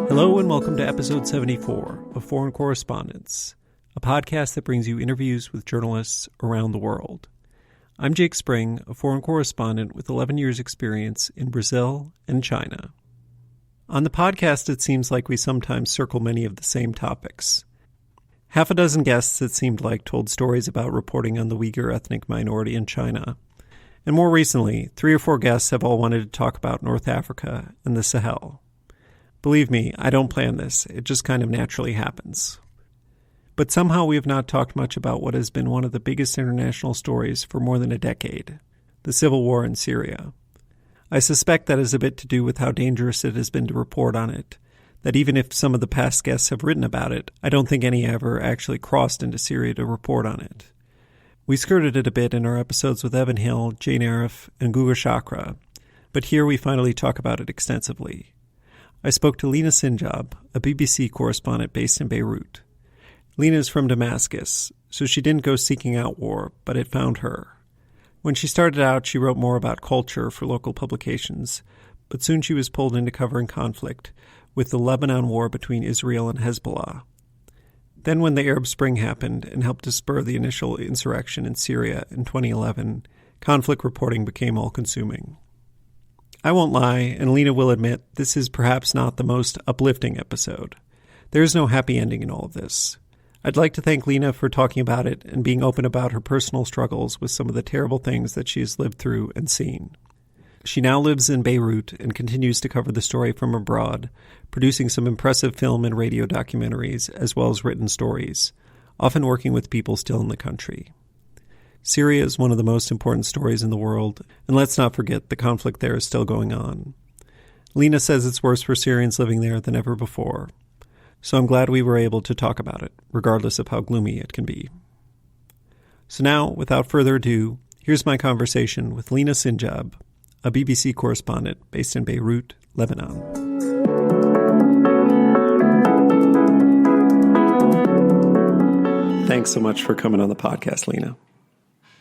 Hello and welcome to episode 74 of Foreign Correspondents, a podcast that brings you interviews with journalists around the world. I'm Jake Spring, a foreign correspondent with 11 years' experience in Brazil and China. On the podcast, it seems like we sometimes circle many of the same topics. Half a dozen guests, it seemed like, told stories about reporting on the Uyghur ethnic minority in China. And more recently, 3 or 4 guests have all wanted to talk about North Africa and the Sahel. Believe me, I don't plan this. It just kind of naturally happens. But somehow we have not talked much about what has been one of the biggest international stories for more than a decade, the civil war in Syria. I suspect that has a bit to do with how dangerous it has been to report on it, that even if some of the past guests have written about it, I don't think any ever actually crossed into Syria to report on it. We skirted it a bit in our episodes with Evan Hill, Jane Arif, and Guga Chakra, but here we finally talk about it extensively. I spoke to Lina Sinjab, a BBC correspondent based in Beirut. Lina is from Damascus, so she didn't go seeking out war, but it found her. When she started out, she wrote more about culture for local publications, but soon she was pulled into covering conflict with the Lebanon war between Israel and Hezbollah. Then when the Arab Spring happened and helped to spur the initial insurrection in Syria in 2011, conflict reporting became all-consuming. I won't lie, and Lina will admit, this is perhaps not the most uplifting episode. There is no happy ending in all of this. I'd like to thank Lina for talking about it and being open about her personal struggles with some of the terrible things that she has lived through and seen. She now lives in Beirut and continues to cover the story from abroad, producing some impressive film and radio documentaries as well as written stories, often working with people still in the country. Syria is one of the most important stories in the world, and let's not forget the conflict there is still going on. Lina says it's worse for Syrians living there than ever before, so I'm glad we were able to talk about it, regardless of how gloomy it can be. So now, without further ado, here's my conversation with Lina Sinjab, a BBC correspondent based in Beirut, Lebanon. Thanks so much for coming on the podcast, Lina.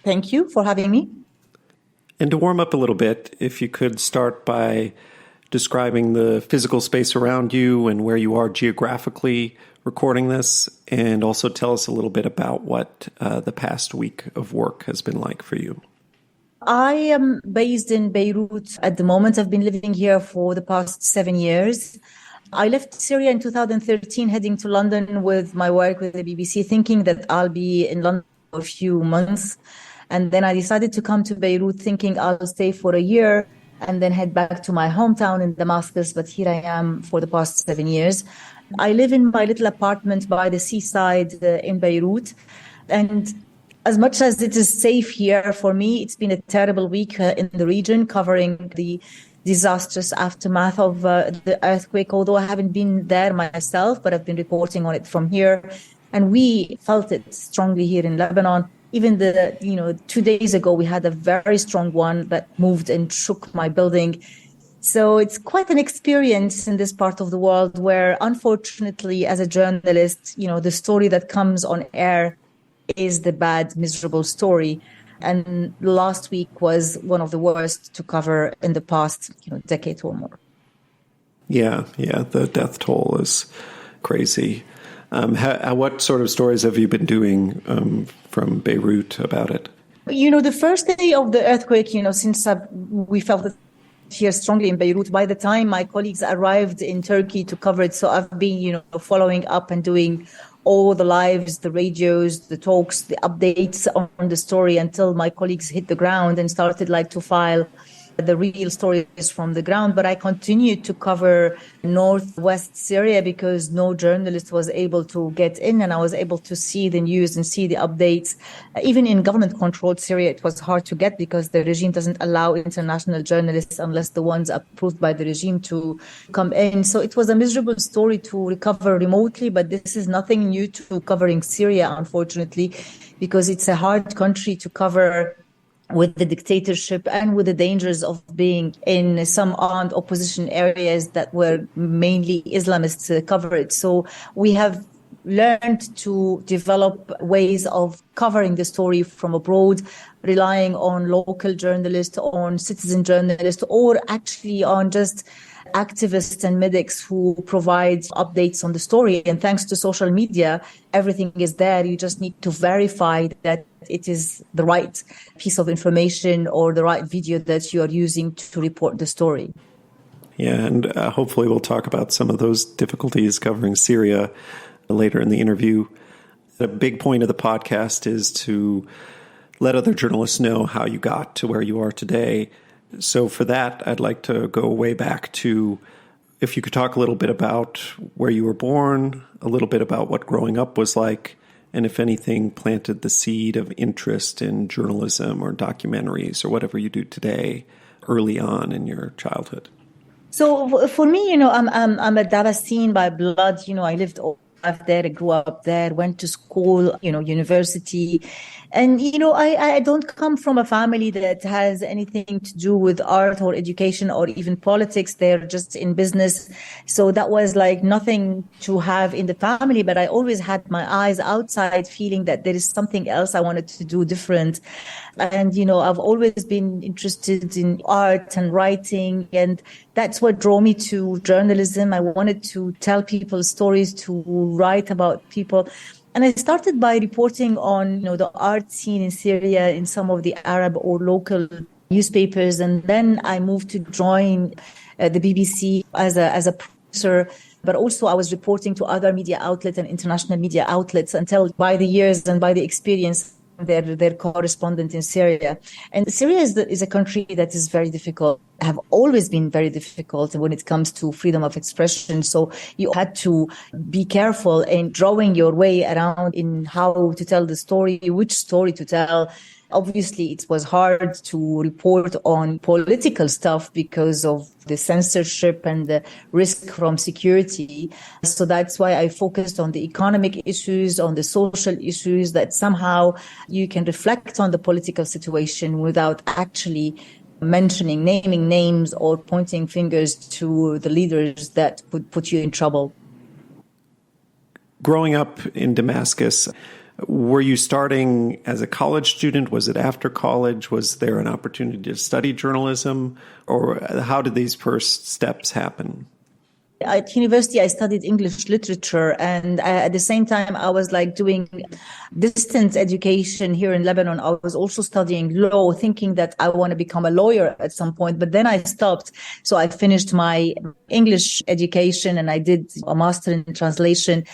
Thank you for having me. And to warm up a little bit, if you could start by describing the physical space around you and where you are geographically recording this, and also tell us a little bit about what the past week of work has been like for you. I am based in Beirut at the moment. I've been living here for the past 7 years. I left Syria in 2013, heading to London with my work with the BBC, thinking that I'll be in London for a few months. And then I decided to come to Beirut thinking I'll stay for a year and then head back to my hometown in Damascus. But here I am for the past 7 years. I live in my little apartment by the seaside in Beirut. And as much as it is safe here for me, it's been a terrible week in the region, covering the disastrous aftermath of the earthquake, although I haven't been there myself, but I've been reporting on it from here. And we felt it strongly here in Lebanon. Even 2 days ago, we had a very strong one that moved and shook my building. So it's quite an experience in this part of the world where, unfortunately, as a journalist, the story that comes on air is the bad, miserable story. And last week was one of the worst to cover in the past, decade or more. Yeah, the death toll is crazy. What sort of stories have you been doing from Beirut about it? The first day of the earthquake, since we felt it here strongly in Beirut, by the time my colleagues arrived in Turkey to cover it, so I've been, following up and doing all the lives, the radios, the talks, the updates on the story until my colleagues hit the ground and started to file the real stories from the ground. But I continued to cover northwest Syria because no journalist was able to get in, and I was able to see the news and see the updates. Even in government-controlled Syria, it was hard to get because the regime doesn't allow international journalists unless the ones approved by the regime to come in. So it was a miserable story to recover remotely, but this is nothing new to covering Syria, unfortunately, because it's a hard country to cover with the dictatorship and with the dangers of being in some armed opposition areas that were mainly Islamists covered. So we have learned to develop ways of covering the story from abroad, relying on local journalists, on citizen journalists, or actually on just activists and medics who provide updates on the story. And thanks to social media, everything is there. You just need to verify that it is the right piece of information or the right video that you are using to report the story. Yeah, and hopefully we'll talk about some of those difficulties covering Syria later in the interview. A big point of the podcast is to let other journalists know how you got to where you are today. So for that, I'd like to go way back to, if you could talk a little bit about where you were born, a little bit about what growing up was like, and if anything planted the seed of interest in journalism or documentaries or whatever you do today early on in your childhood. So for me, I'm a Damascene by blood. I lived all life there, I grew up there, went to school, university. And, I don't come from a family that has anything to do with art or education or even politics. They're just in business. So that was like nothing to have in the family. But I always had my eyes outside, feeling that there is something else I wanted to do different. And, I've always been interested in art and writing. And that's what drew me to journalism. I wanted to tell people stories, to write about people. And I started by reporting on, the art scene in Syria in some of the Arab or local newspapers. And then I moved to join the BBC as a producer. But also I was reporting to other media outlets and international media outlets until by the years and by the experience, their correspondent in Syria. And Syria is a country that is very difficult, have always been very difficult when it comes to freedom of expression. So you had to be careful in drawing your way around in how to tell the story, which story to tell. Obviously, it was hard to report on political stuff because of the censorship and the risk from security. So that's why I focused on the economic issues, on the social issues, that somehow you can reflect on the political situation without actually naming names or pointing fingers to the leaders that would put you in trouble. Growing up in Damascus, were you starting as a college student? Was it after college? Was there an opportunity to study journalism? Or how did these first steps happen? At university, I studied English literature, and at the same time, I was doing distance education here in Lebanon. I was also studying law, thinking that I want to become a lawyer at some point, but then I stopped. So I finished my English education and I did a master in translation.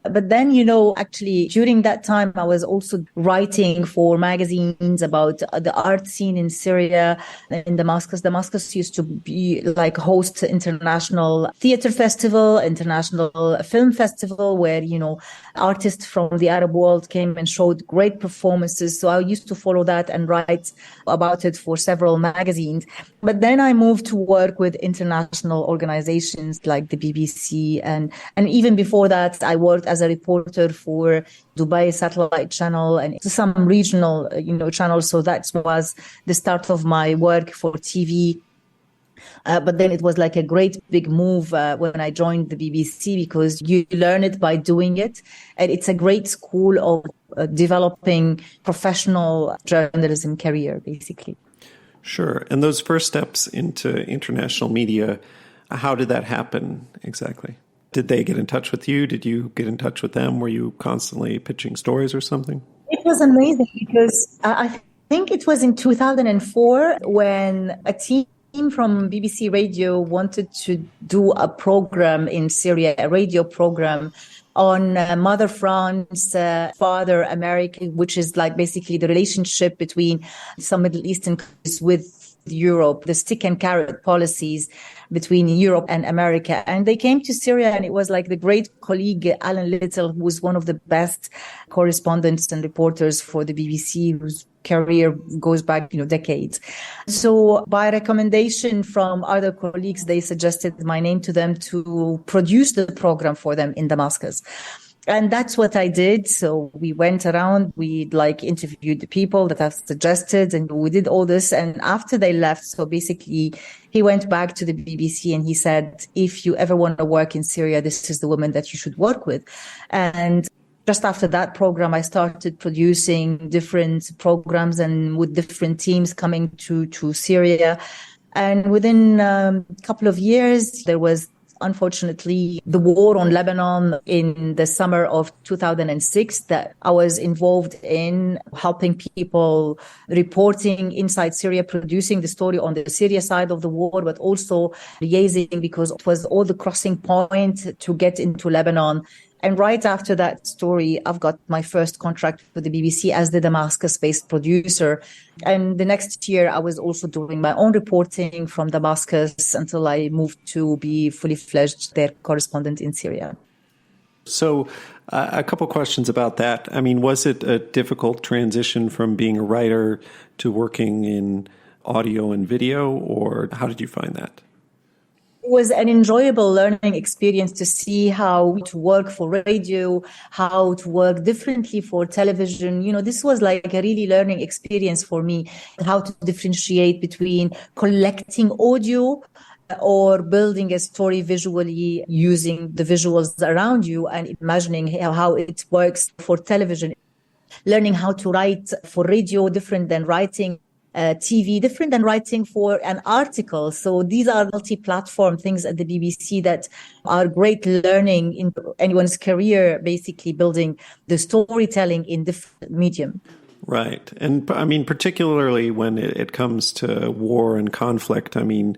But then, actually during that time, I was also writing for magazines about the art scene in Syria, in Damascus. Damascus used to be host international theater festival, international film festival, where, artists from the Arab world came and showed great performances. So I used to follow that and write about it for several magazines. But then I moved to work with international organizations like the BBC. And even before that, I worked as a reporter for Dubai Satellite Channel and some regional, channels. So that was the start of my work for TV. But then it was a great big move when I joined the BBC, because you learn it by doing it. And it's a great school of developing professional journalism career, basically. Sure. And those first steps into international media, how did that happen exactly? Did they get in touch with you? Did you get in touch with them? Were you constantly pitching stories or something? It was amazing because I think it was in 2004 when a team from BBC Radio wanted to do a program in Syria, a radio program on Mother France, Father America, which is basically the relationship between some Middle Eastern countries with Europe, the stick and carrot policies between Europe and America. And they came to Syria, and it was the great colleague, Alan Little, who was one of the best correspondents and reporters for the BBC, whose career goes back, decades. So by recommendation from other colleagues, they suggested my name to them to produce the program for them in Damascus. And that's what I did. So we went around, we interviewed the people that I've suggested, and we did all this. And after they left, so basically he went back to the BBC and he said, if you ever want to work in Syria, this is the woman that you should work with. And just after that program, I started producing different programs and with different teams coming to Syria. And within a couple of years, there was unfortunately the war on Lebanon in the summer of 2006 that I was involved in, helping people reporting inside Syria, producing the story on the Syria side of the war, but also liaising because it was all the crossing point to get into Lebanon. And right after that story, I've got my first contract with the BBC as the Damascus-based producer. And the next year, I was also doing my own reporting from Damascus until I moved to be fully fledged their correspondent in Syria. So a couple questions about that. I mean, was it a difficult transition from being a writer to working in audio and video, or how did you find that? It was an enjoyable learning experience to see how to work for radio, how to work differently for television. This was like a really learning experience for me, how to differentiate between collecting audio or building a story visually using the visuals around you and imagining how it works for television. Learning how to write for radio, different than writing TV, different than writing for an article. So these are multi-platform things at the BBC that are great learning in anyone's career, basically building the storytelling in different medium. Right. And I mean, particularly when it comes to war and conflict, I mean,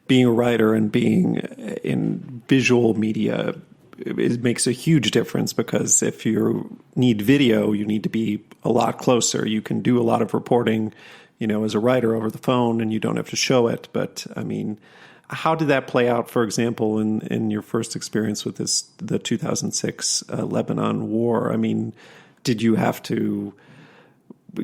being a writer and being in visual media, it makes a huge difference because if you need video, you need to be a lot closer. You can do a lot of reporting as a writer over the phone and you don't have to show it. But I mean, how did that play out, for example, in your first experience with the 2006 Lebanon war? I mean, did you have to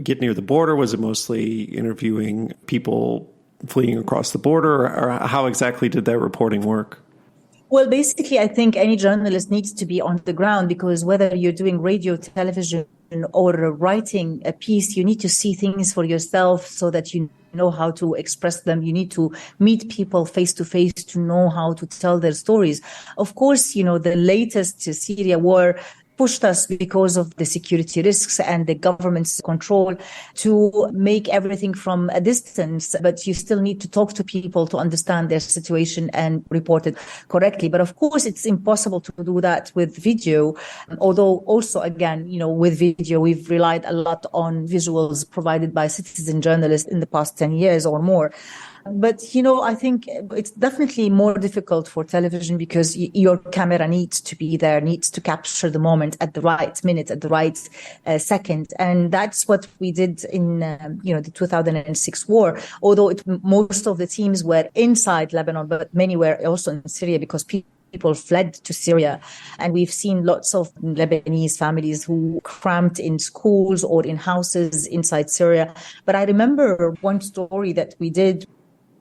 get near the border? Was it mostly interviewing people fleeing across the border? Or how exactly did that reporting work? Well, basically, I think any journalist needs to be on the ground because whether you're doing radio, television, or writing a piece, you need to see things for yourself so that you know how to express them. You need to meet people face to face to know how to tell their stories. Of course, the latest Syria war pushed us because of the security risks and the government's control to make everything from a distance. But you still need to talk to people to understand their situation and report it correctly. But of course, it's impossible to do that with video. Although also, again, with video, we've relied a lot on visuals provided by citizen journalists in the past 10 years or more. But, I think it's definitely more difficult for television because your camera needs to be there, needs to capture the moment at the right minute, at the right second. And that's what we did in, the 2006 war, although most of the teams were inside Lebanon, but many were also in Syria because people fled to Syria. And we've seen lots of Lebanese families who cramped in schools or in houses inside Syria. But I remember one story that we did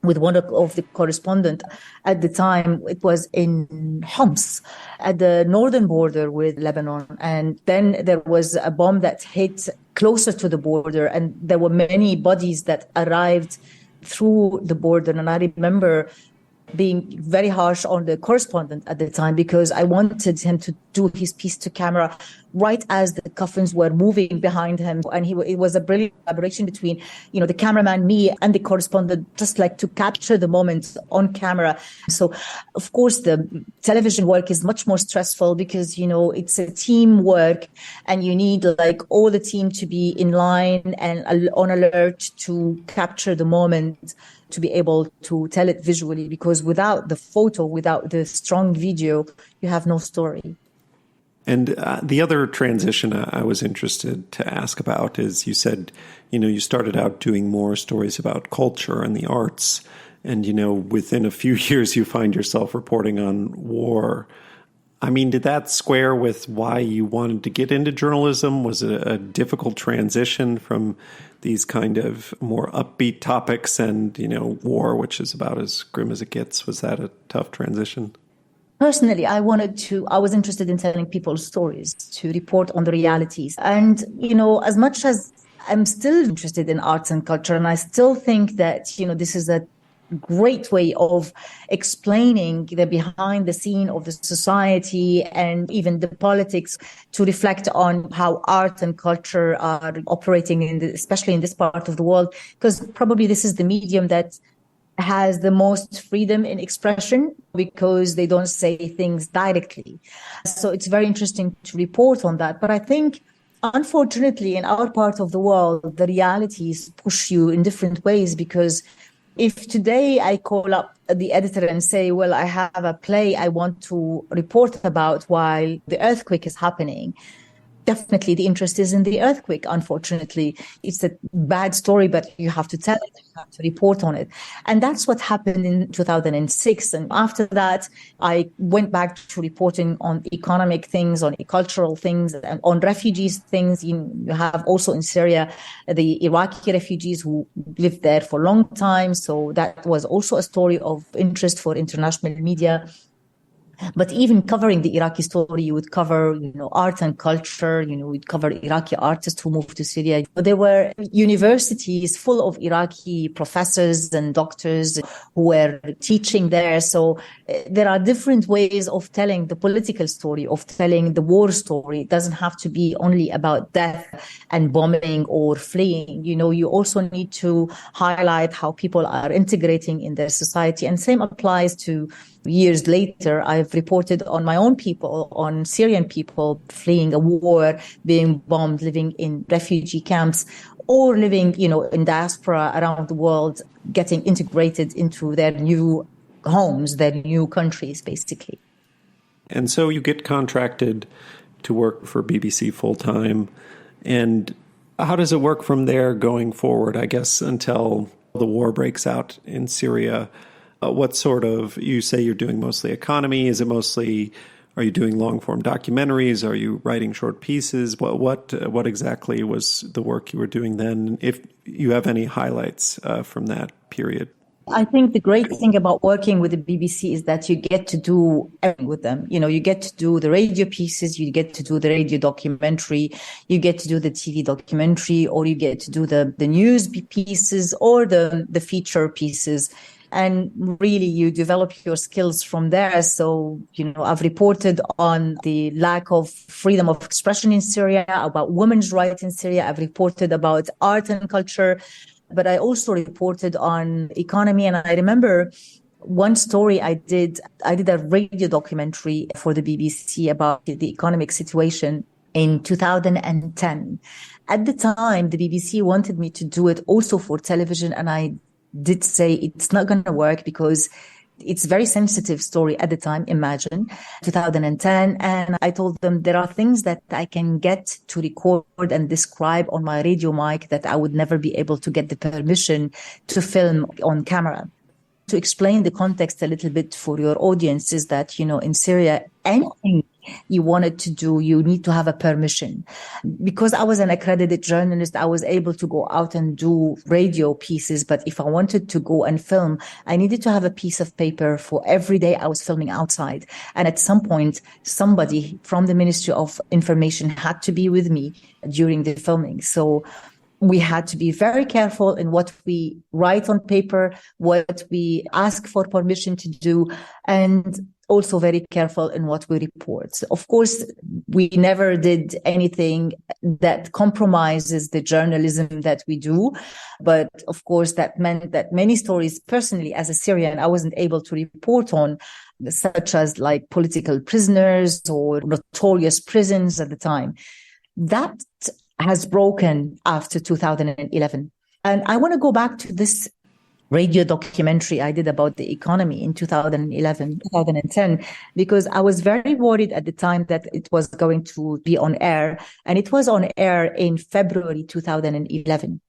with one of the correspondent at the time. It was in Homs at the northern border with Lebanon. And then there was a bomb that hit closer to the border and there were many bodies that arrived through the border. And I remember being very harsh on the correspondent at the time because I wanted him to do his piece to camera right as the coffins were moving behind him. And it was a brilliant collaboration between, the cameraman, me, and the correspondent, just like to capture the moment on camera. So, of course, the television work is much more stressful because, it's a teamwork and you need like all the team to be in line and on alert to capture the moment, to be able to tell it visually, because without the photo, without the strong video, you have no story. And the other transition I was interested to ask about is you said, you started out doing more stories about culture and the arts. And, within a few years, you find yourself reporting on war. I mean, did that square with why you wanted to get into journalism? Was it a difficult transition from these kind of more upbeat topics and, war, which is about as grim as it gets? Was that a tough transition? Personally, I was interested in telling people stories, to report on the realities. And, as much as I'm still interested in arts and culture, and I still think that, this is a great way of explaining the behind the scene of the society and even the politics, to reflect on how art and culture are operating especially in this part of the world, because probably this is the medium that has the most freedom in expression because they don't say things directly. So it's very interesting to report on that. But I think, unfortunately, in our part of the world, the realities push you in different ways, because if today I call up the editor and say, well, I have a play I want to report about while the earthquake is happening, definitely the interest is in the earthquake. Unfortunately, it's a bad story, but you have to tell it, you have to report on it. And that's what happened in 2006. And after that, I went back to reporting on economic things, on cultural things, and on refugees things. You have also in Syria, the Iraqi refugees who lived there for a long time. So that was also a story of interest for international media. But even covering the Iraqi story, you would cover, art and culture, we'd cover Iraqi artists who moved to Syria. There were universities full of Iraqi professors and doctors who were teaching there. So there are different ways of telling the political story, of telling the war story. It doesn't have to be only about death and bombing or fleeing. You also need to highlight how people are integrating in their society. And same applies to years later. I've reported on my own people, on Syrian people fleeing a war, being bombed, living in refugee camps, or living, in diaspora around the world, getting integrated into their new homes, their new countries, basically. And so you get contracted to work for BBC full-time. And how does it work from there going forward, I guess, until the war breaks out in Syria? What sort of, you say you're doing mostly economy? Is it mostly, are you doing long-form documentaries? Are you writing short pieces? What exactly was the work you were doing then, if you have any highlights from that period? I think the great thing about working with the BBC is that you get to do everything with them. You get to do the radio pieces, you get to do the radio documentary, you get to do the TV documentary, or you get to do the news pieces or the feature pieces. And really, you develop your skills from there. So, I've reported on the lack of freedom of expression in Syria, about women's rights in Syria. I've reported about art and culture, but I also reported on economy. And I remember one story I did a radio documentary for the BBC about the economic situation in 2010. At the time, the BBC wanted me to do it also for television, and I did say it's not going to work because it's a very sensitive story at the time. Imagine 2010. And I told them there are things that I can get to record and describe on my radio mic that I would never be able to get the permission to film on camera. To explain the context a little bit for your audience is that, in Syria, anything you wanted to do, you need to have a permission. Because I was an accredited journalist, I was able to go out and do radio pieces. But if I wanted to go and film, I needed to have a piece of paper for every day I was filming outside. And at some point, somebody from the Ministry of Information had to be with me during the filming. So we had to be very careful in what we write on paper, what we ask for permission to do, and also very careful in what we report. So of course, we never did anything that compromises the journalism that we do. But of course, that meant that many stories, personally, as a Syrian, I wasn't able to report on, such as like political prisoners or notorious prisons at the time. That has broken after 2011. And I want to go back to this radio documentary I did about the economy in 2011, 2010, because I was very worried at the time that it was going to be on air. And it was on air in February 2011.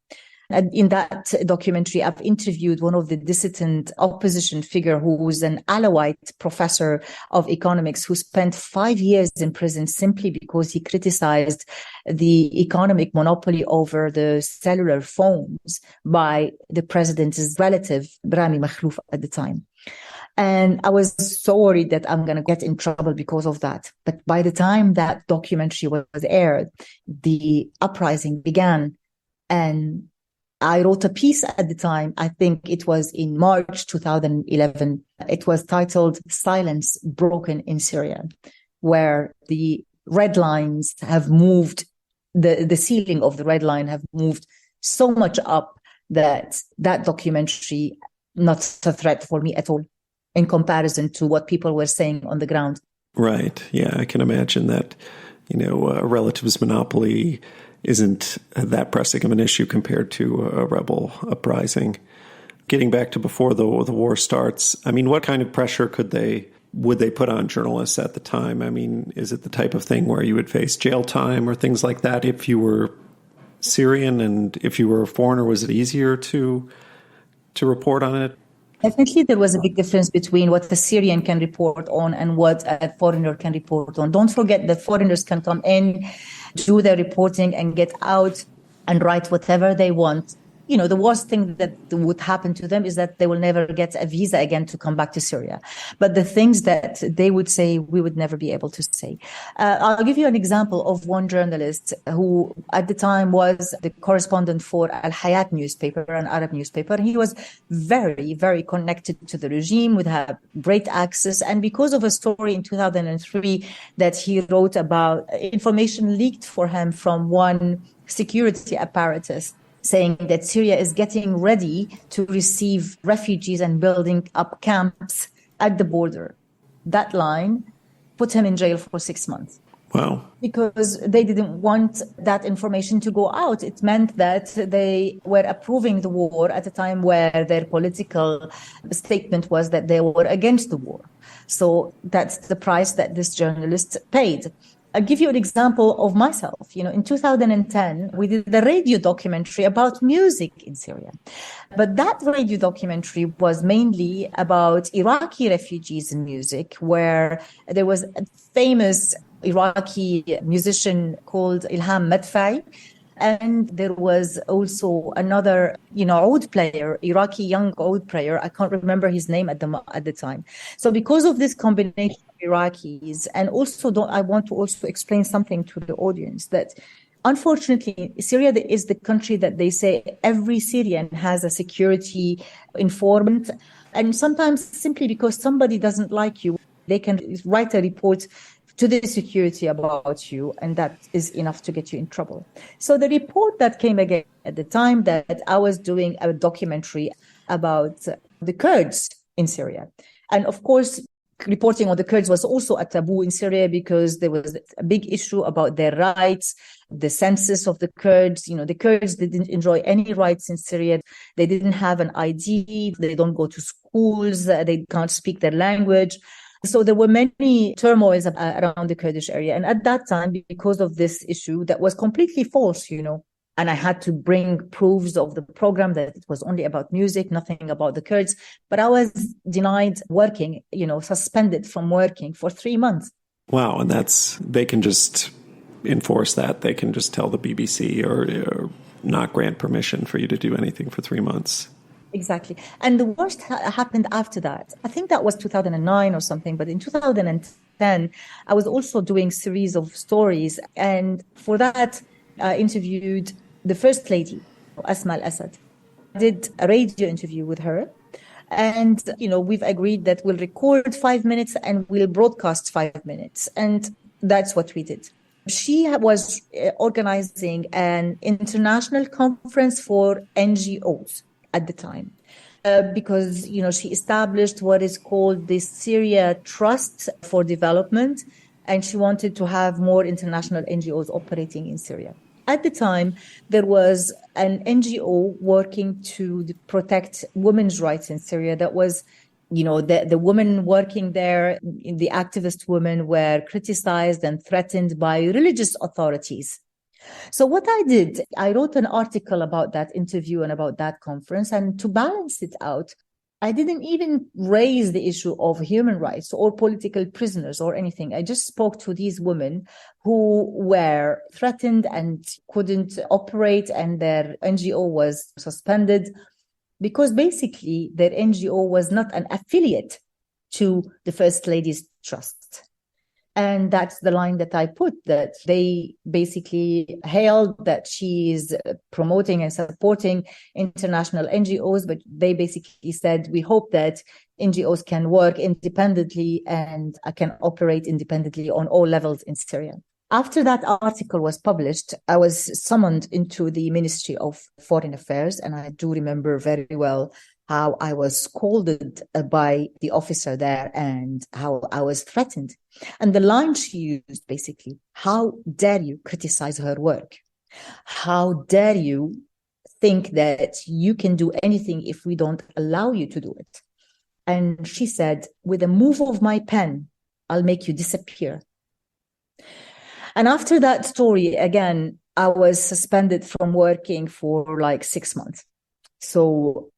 And in that documentary, I've interviewed one of the dissident opposition figure who was an Alawite professor of economics who spent 5 years in prison simply because he criticized the economic monopoly over the cellular phones by the president's relative, Rami Makhlouf, at the time. And I was so worried that I'm going to get in trouble because of that. But by the time that documentary was aired, the uprising began. And I wrote a piece at the time, I think it was in March 2011. It was titled Silence Broken in Syria, where the red lines have moved, the ceiling of the red line have moved so much up that documentary not a threat for me at all in comparison to what people were saying on the ground. Right. Yeah, I can imagine that, a relative's monopoly isn't that pressing of an issue compared to a rebel uprising. Getting back to before the war starts, I mean, what kind of pressure would they put on journalists at the time? I mean, is it the type of thing where you would face jail time or things like that if you were Syrian, and if you were a foreigner, was it easier to report on it? Definitely, there was a big difference between what the Syrian can report on and what a foreigner can report on. Don't forget that foreigners can come in, do their reporting, and get out and write whatever they want. The worst thing that would happen to them is that they will never get a visa again to come back to Syria. But the things that they would say, we would never be able to say. I'll give you an example of one journalist who at the time was the correspondent for Al Hayat newspaper, an Arab newspaper. He was very, very connected to the regime, would have great access. And because of a story in 2003 that he wrote about, information leaked for him from one security apparatus, saying that Syria is getting ready to receive refugees and building up camps at the border. That line put him in jail for 6 months. Wow. Because they didn't want that information to go out. It meant that they were approving the war at a time where their political statement was that they were against the war. So that's the price that this journalist paid. I'll give you an example of myself. In 2010, we did a radio documentary about music in Syria. But that radio documentary was mainly about Iraqi refugees in music, where there was a famous Iraqi musician called Ilham Madfa'i. And there was also another, oud player, Iraqi young oud player. I can't remember his name at the time. So because of this combination of Iraqis, and also I want to also explain something to the audience that unfortunately, Syria is the country that they say every Syrian has a security informant. And sometimes simply because somebody doesn't like you, they can write a report to the security about you, and that is enough to get you in trouble. So the report that came again at the time that I was doing a documentary about the Kurds in Syria. And of course, reporting on the Kurds was also a taboo in Syria because there was a big issue about their rights, the census of the Kurds. The Kurds didn't enjoy any rights in Syria. They didn't have an ID. They don't go to schools. They can't speak their language. So there were many turmoils around the Kurdish area. And at that time, because of this issue that was completely false, and I had to bring proofs of the program that it was only about music, nothing about the Kurds. But I was denied working, suspended from working for 3 months. Wow. And they can just enforce that. They can just tell the BBC or not grant permission for you to do anything for 3 months. Exactly. And the worst happened after that. I think that was 2009 or something. But in 2010, I was also doing series of stories. And for that, I interviewed the First Lady, Asma al-Assad. I did a radio interview with her. And, we've agreed that we'll record 5 minutes and we'll broadcast 5 minutes. And that's what we did. She was organizing an international conference for NGOs at the time, because, she established what is called the Syria Trust for Development, and she wanted to have more international NGOs operating in Syria. At the time, there was an NGO working to protect women's rights in Syria that was, the women working there, the activist women were criticized and threatened by religious authorities. So what I did, I wrote an article about that interview and about that conference. And to balance it out, I didn't even raise the issue of human rights or political prisoners or anything. I just spoke to these women who were threatened and couldn't operate, and their NGO was suspended because basically their NGO was not an affiliate to the First Lady's Trust. And that's the line that I put, that they basically hailed that she is promoting and supporting international NGOs, but they basically said, we hope that NGOs can work independently and can operate independently on all levels in Syria. After that article was published, I was summoned into the Ministry of Foreign Affairs, and I do remember very well how I was scolded by the officer there and how I was threatened. And the line she used basically, how dare you criticize her work? How dare you think that you can do anything if we don't allow you to do it? And she said, with a move of my pen, I'll make you disappear. And after that story, again, I was suspended from working for like 6 months. So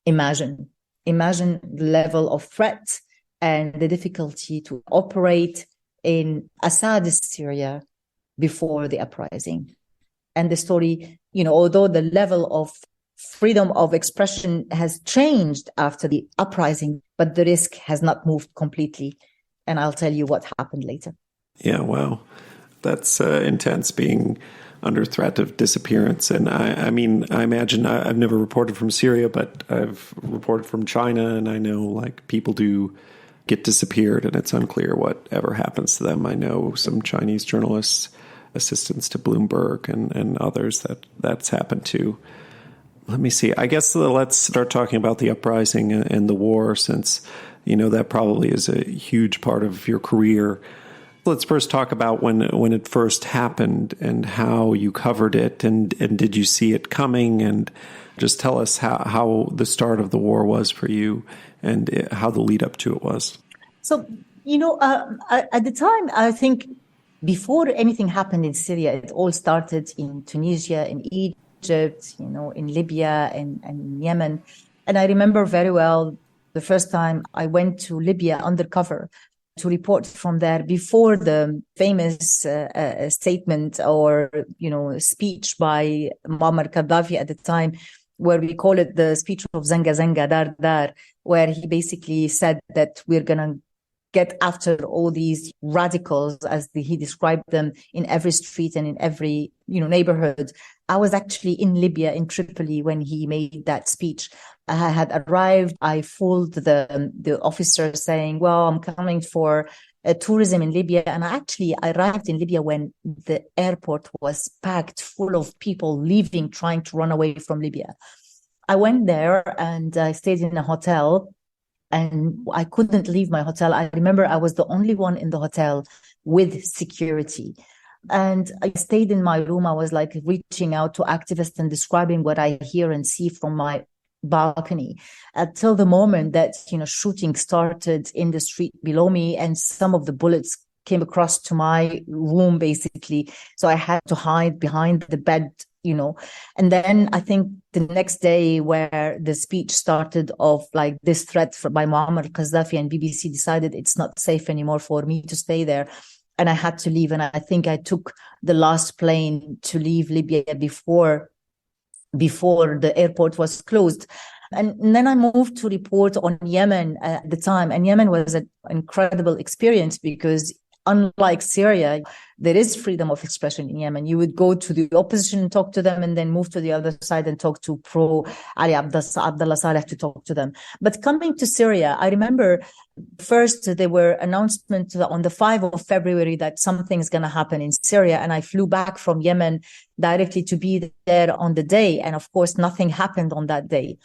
imagine the level of threat and the difficulty to operate in Assad's Syria before the uprising. And the story, although the level of freedom of expression has changed after the uprising, but the risk has not moved completely. And I'll tell you what happened later. Yeah, wow. That's intense, being under threat of disappearance. And I mean, I imagine I've never reported from Syria, but I've reported from China, and I know like people do get disappeared and it's unclear what ever happens to them. I know some Chinese journalists, assistants to Bloomberg and others that's happened to. Let me see. I guess let's start talking about the uprising and the war, since, that probably is a huge part of your career. Let's first talk about when it first happened and how you covered it, and did you see it coming? And just tell us how the start of the war was for you and how the lead up to it was. So, at the time, I think before anything happened in Syria, it all started in Tunisia, in Egypt, in Libya and Yemen. And I remember very well the first time I went to Libya undercover to report from there before the famous statement or, speech by Muammar Gaddafi at the time, where we call it the speech of Zanga Zanga Dar Dar, where he basically said that we're going to get after all these radicals, as he described them, in every street and in every, neighborhood. I was actually in Libya, in Tripoli, when he made that speech. I had arrived. I fooled the officer saying, well, I'm coming for tourism in Libya. And I arrived in Libya when the airport was packed full of people leaving, trying to run away from Libya. I went there and I stayed in a hotel. And I couldn't leave my hotel. I remember I was the only one in the hotel with security. And I stayed in my room. I was like reaching out to activists and describing what I hear and see from my balcony, until the moment that, shooting started in the street below me, and some of the bullets came across to my room, basically. So I had to hide behind the bed, and then I think the next day, where the speech started of like this threat by Muammar Gaddafi, and BBC decided it's not safe anymore for me to stay there. And I had to leave. And I think I took the last plane to leave Libya before the airport was closed. And then I moved to report on Yemen at the time. And Yemen was an incredible experience because, unlike Syria, there is freedom of expression in Yemen. You would go to the opposition and talk to them, and then move to the other side and talk to pro-Ali Abdullah Saleh to talk to them. But coming to Syria, I remember first there were announcements on the 5th of February that something's going to happen in Syria. And I flew back from Yemen directly to be there on the day. And of course, nothing happened on that day.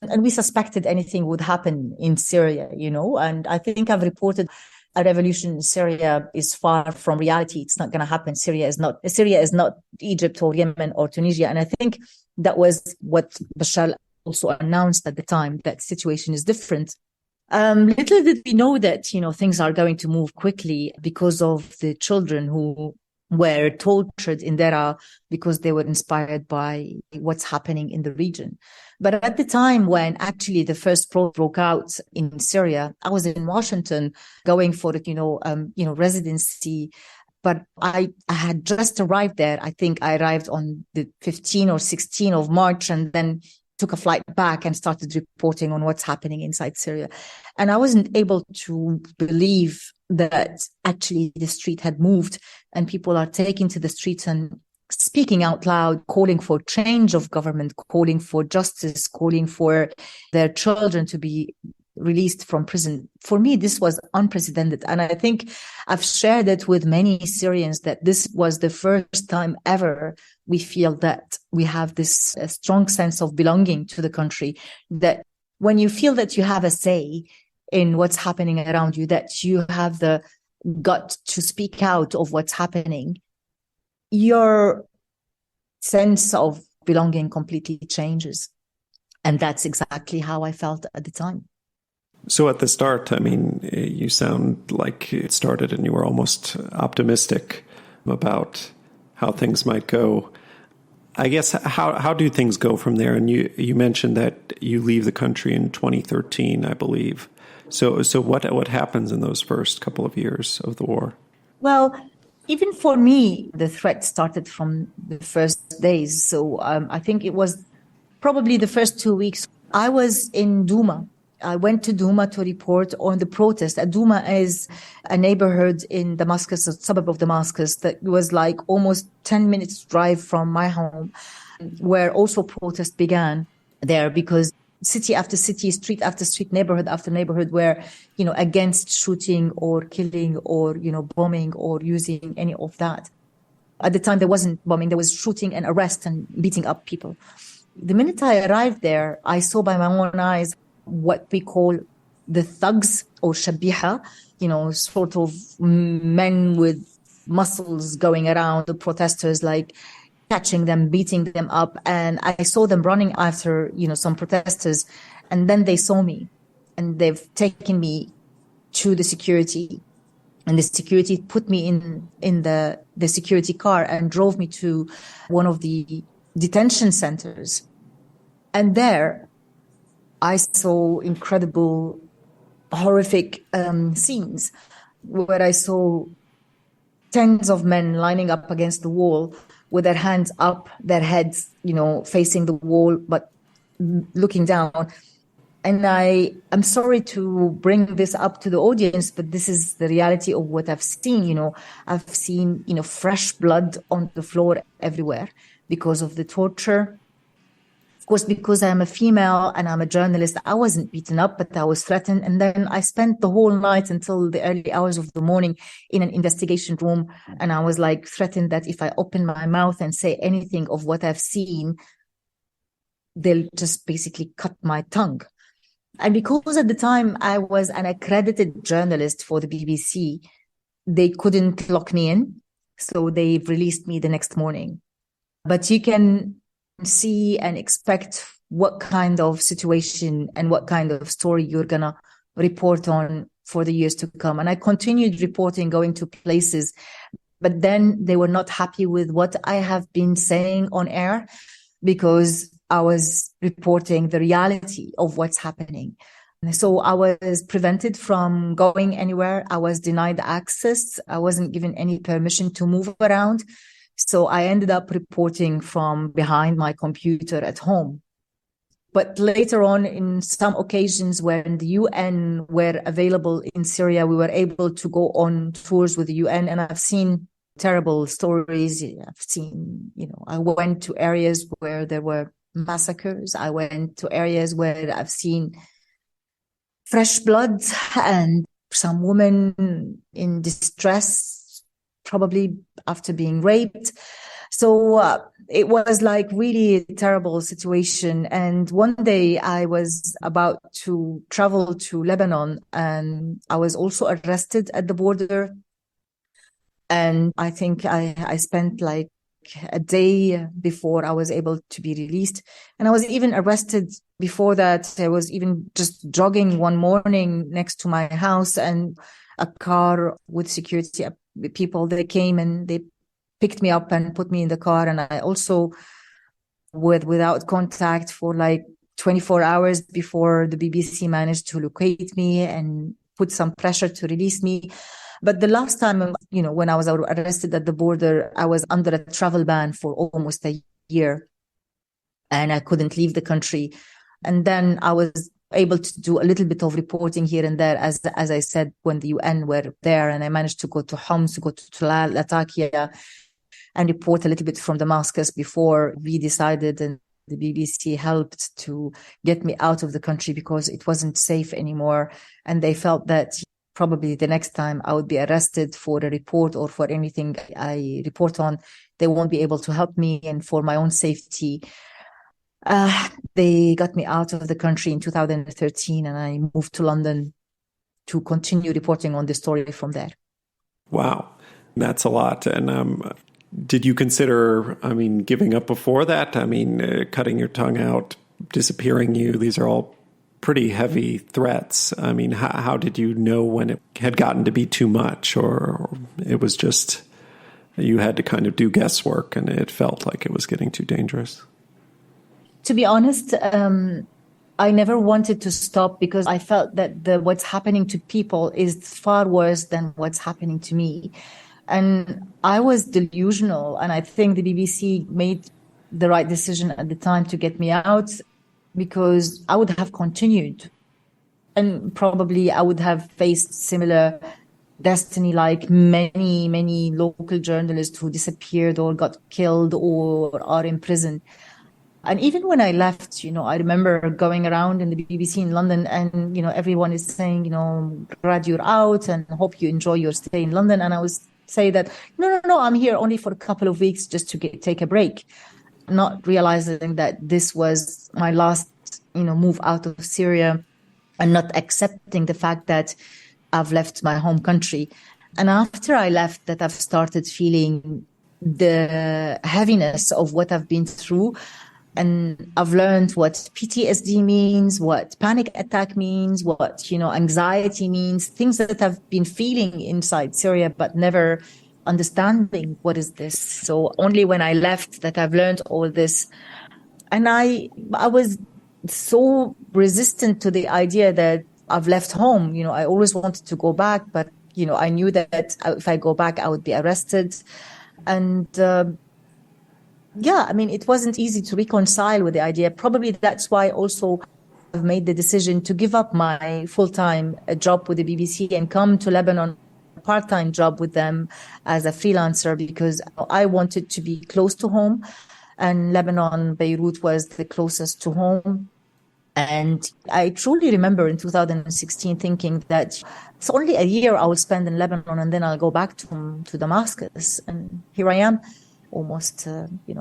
And we suspected anything would happen in Syria, and I think I've reported a revolution in Syria is far from reality. It's not going to happen. Syria is not Egypt or Yemen or Tunisia. And I think that was what Bashar also announced at the time, that situation is different. Little did we know that, things are going to move quickly because of the children who were tortured in Daraa because they were inspired by what's happening in the region. But at the time when actually the first broke out in Syria, I was in Washington going for residency. But I had just arrived there. I think I arrived on the 15th or 16th of March, and then took a flight back and started reporting on what's happening inside Syria. And I wasn't able to believe that actually the street had moved and people are taking to the streets and speaking out loud, calling for change of government, calling for justice, calling for their children to be released from prison. For me, this was unprecedented. And I think I've shared it with many Syrians that this was the first time ever we feel that we have this strong sense of belonging to the country, that when you feel that you have a say in what's happening around you, that you have the gut to speak out of what's happening, your sense of belonging completely changes. And that's exactly how I felt at the time. So at the start, I mean, you sound like it started and you were almost optimistic about how things might go. I guess, how do things go from there? And you mentioned that you leave the country in 2013, I believe. So what happens in those first couple of years of the war? Well, even for me, the threat started from the first days. So I think it was probably the first 2 weeks. I was in Douma. I went to Douma to report on the protest. Douma is a neighborhood in Damascus, a suburb of Damascus, that was like almost 10 minutes drive from my home, where also protests began there, because city after city, street after street, neighborhood after neighborhood were, against shooting or killing or, bombing or using any of that. At the time, there wasn't bombing, there was shooting and arrest and beating up people. The minute I arrived there, I saw by my own eyes what we call the thugs or shabiha, sort of men with muscles going around the protesters, like catching them, beating them up. And I saw them running after, some protesters. And then they saw me and they've taken me to the security. And the security put me in the security car and drove me to one of the detention centers. And there I saw incredible, horrific scenes where I saw tens of men lining up against the wall with their hands up, their heads, facing the wall, but looking down. And I'm sorry to bring this up to the audience, but this is the reality of what I've seen. I've seen, fresh blood on the floor everywhere because of the torture. Of course, because I'm a female and I'm a journalist, I wasn't beaten up, but I was threatened. And then I spent the whole night until the early hours of the morning in an investigation room. And I was like threatened that if I open my mouth and say anything of what I've seen, they'll just basically cut my tongue. And because at the time I was an accredited journalist for the BBC, they couldn't lock me in. So they released me the next morning. But you can see and expect what kind of situation and what kind of story you're going to report on for the years to come. And I continued reporting, going to places, but then they were not happy with what I have been saying on air, because I was reporting the reality of what's happening. So I was prevented from going anywhere. I was denied access. I wasn't given any permission to move around. So I ended up reporting from behind my computer at home. But later on, in some occasions when the UN were available in Syria, we were able to go on tours with the UN. And I've seen terrible stories. I've seen, I went to areas where there were massacres. I went to areas where I've seen fresh blood and some women in distress, probably after being raped. So it was like really a terrible situation. And one day I was about to travel to Lebanon and I was also arrested at the border. And I think I spent like a day before I was able to be released. And I was even arrested before that. I was even just jogging one morning next to my house, and a car with security people, they came and they picked me up and put me in the car. And I also without contact for like 24 hours before the BBC managed to locate me and put some pressure to release me. But the last time, when I was arrested at the border, I was under a travel ban for almost a year and I couldn't leave the country. And then I was able to do a little bit of reporting here and there, as I said, when the UN were there, and I managed to go to Homs, to go to Latakia and report a little bit from Damascus before we decided, and the BBC helped to get me out of the country because it wasn't safe anymore. And they felt that probably the next time I would be arrested for a report or for anything I report on, they won't be able to help me. And for my own safety, They got me out of the country in 2013, and I moved to London to continue reporting on the story from there. Wow, that's a lot. And did you consider, giving up before that? Cutting your tongue out, disappearing you, these are all pretty heavy threats. How did you know when it had gotten to be too much, or it was just you had to kind of do guesswork and it felt like it was getting too dangerous? To be honest, I never wanted to stop because I felt that what's happening to people is far worse than what's happening to me. And I was delusional. And I think the BBC made the right decision at the time to get me out, because I would have continued. And probably I would have faced similar destiny like many, many local journalists who disappeared or got killed or are in prison. And even when I left, I remember going around in the BBC in London and, everyone is saying, glad you're out and hope you enjoy your stay in London. And I was say that, no, I'm here only for a couple of weeks just to take a break, not realizing that this was my last, move out of Syria, and not accepting the fact that I've left my home country. And after I left, that I've started feeling the heaviness of what I've been through. And I've learned what PTSD means, what panic attack means, what, anxiety means, things that I've been feeling inside Syria, but never understanding what is this. So only when I left that I've learned all this. And I was so resistant to the idea that I've left home. I always wanted to go back, but, I knew that if I go back, I would be arrested. And, it wasn't easy to reconcile with the idea. Probably that's why also I've made the decision to give up my full-time job with the BBC and come to Lebanon, a part-time job with them as a freelancer, because I wanted to be close to home. And Lebanon, Beirut was the closest to home. And I truly remember in 2016 thinking that it's only a year I will spend in Lebanon and then I'll go back to Damascus. And here I am. Almost,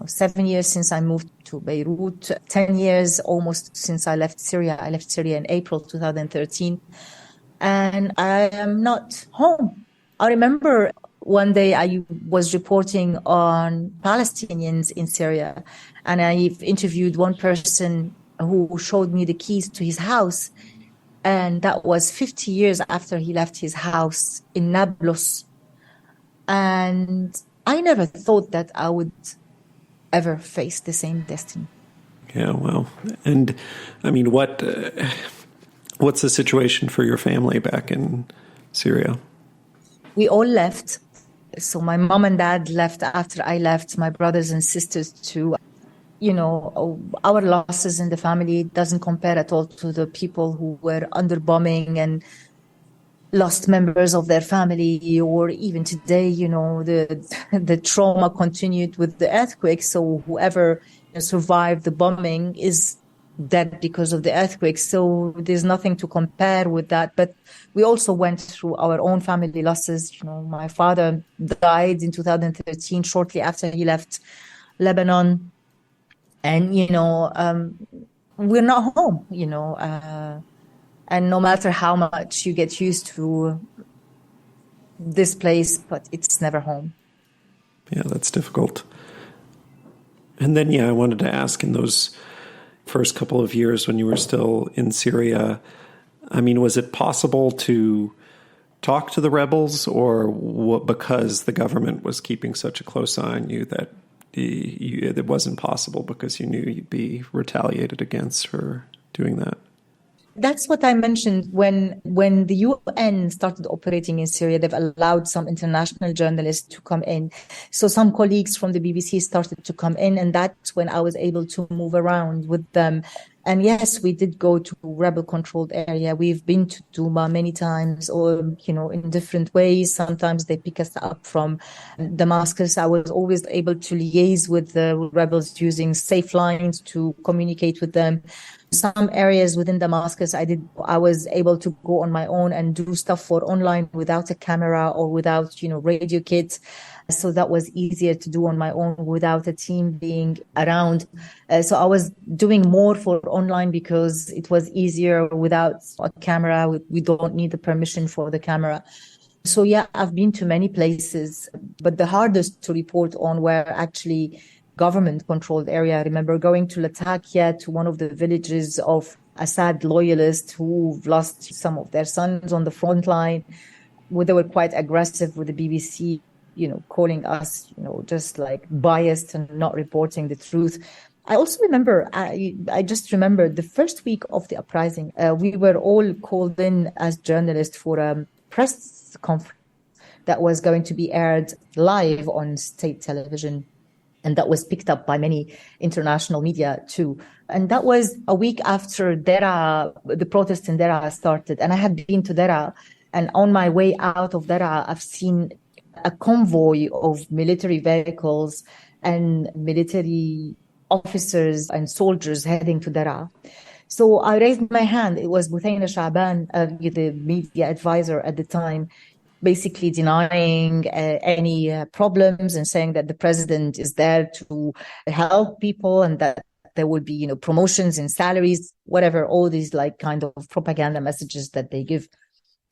7 years since I moved to Beirut, 10 years almost since I left Syria. I left Syria in April 2013, and I am not home. I remember one day I was reporting on Palestinians in Syria, and I interviewed one person who showed me the keys to his house, and that was 50 years after he left his house in Nablus. And I never thought that I would ever face the same destiny. Yeah, well, and what's the situation for your family back in Syria? We all left. So my mom and dad left after I left, my brothers and sisters too. Our losses in the family doesn't compare at all to the people who were under bombing and lost members of their family, or even today, the trauma continued with the earthquake. So whoever survived the bombing is dead because of the earthquake. So there's nothing to compare with that. But we also went through our own family losses. My father died in 2013, shortly after he left Lebanon. And, we're not home, and no matter how much you get used to this place, but it's never home. Yeah, that's difficult. And then, I wanted to ask, in those first couple of years when you were still in Syria, was it possible to talk to the rebels, or because the government was keeping such a close eye on you that it wasn't possible because you knew you'd be retaliated against for doing that? That's what I mentioned when the UN started operating in Syria. They've allowed some international journalists to come in. So some colleagues from the BBC started to come in, and that's when I was able to move around with them. And yes, we did go to rebel-controlled area. We've been to Douma many times, or, in different ways. Sometimes they pick us up from Damascus. I was always able to liaise with the rebels using safe lines to communicate with them. Some areas within Damascus, I was able to go on my own and do stuff for online without a camera or without, radio kits. So that was easier to do on my own without a team being around. So I was doing more for online because it was easier without a camera. We don't need the permission for the camera. So yeah, I've been to many places, but the hardest to report on were actually government-controlled area. I remember going to Latakia, to one of the villages of Assad loyalists who've lost some of their sons on the front line, where they were quite aggressive with the BBC, calling us, just like biased and not reporting the truth. I also remember, I just remember the first week of the uprising, we were all called in as journalists for a press conference that was going to be aired live on state television. And that was picked up by many international media too. And that was a week after Dera, the protests in Dera started. And I had been to Dera. And on my way out of Dera, I've seen a convoy of military vehicles and military officers and soldiers heading to Dara. So I raised my hand. It was Buthaina Shaban, the media advisor at the time, basically denying any problems and saying that the president is there to help people and that there will be, promotions in salaries, whatever, all these like kind of propaganda messages that they give.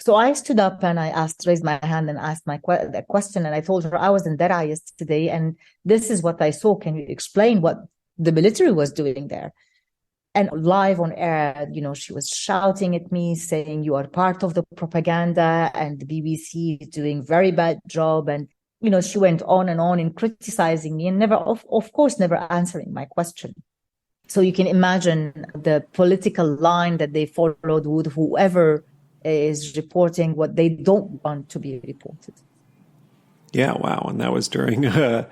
So I stood up and I raised my hand and asked the question. And I told her I was in Dara yesterday and this is what I saw. Can you explain what the military was doing there? And live on air, she was shouting at me, saying, you are part of the propaganda and the BBC is doing very bad job. And, she went on and on in criticizing me and never, of course, never answering my question. So you can imagine the political line that they followed with whoever is reporting what they don't want to be reported. Yeah, wow. And that was during a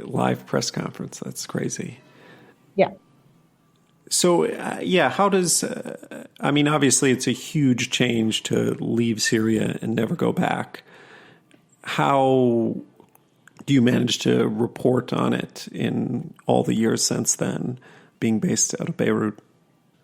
live press conference. That's crazy. Yeah. So, how does, obviously it's a huge change to leave Syria and never go back. How do you manage to report on it in all the years since then, being based out of Beirut?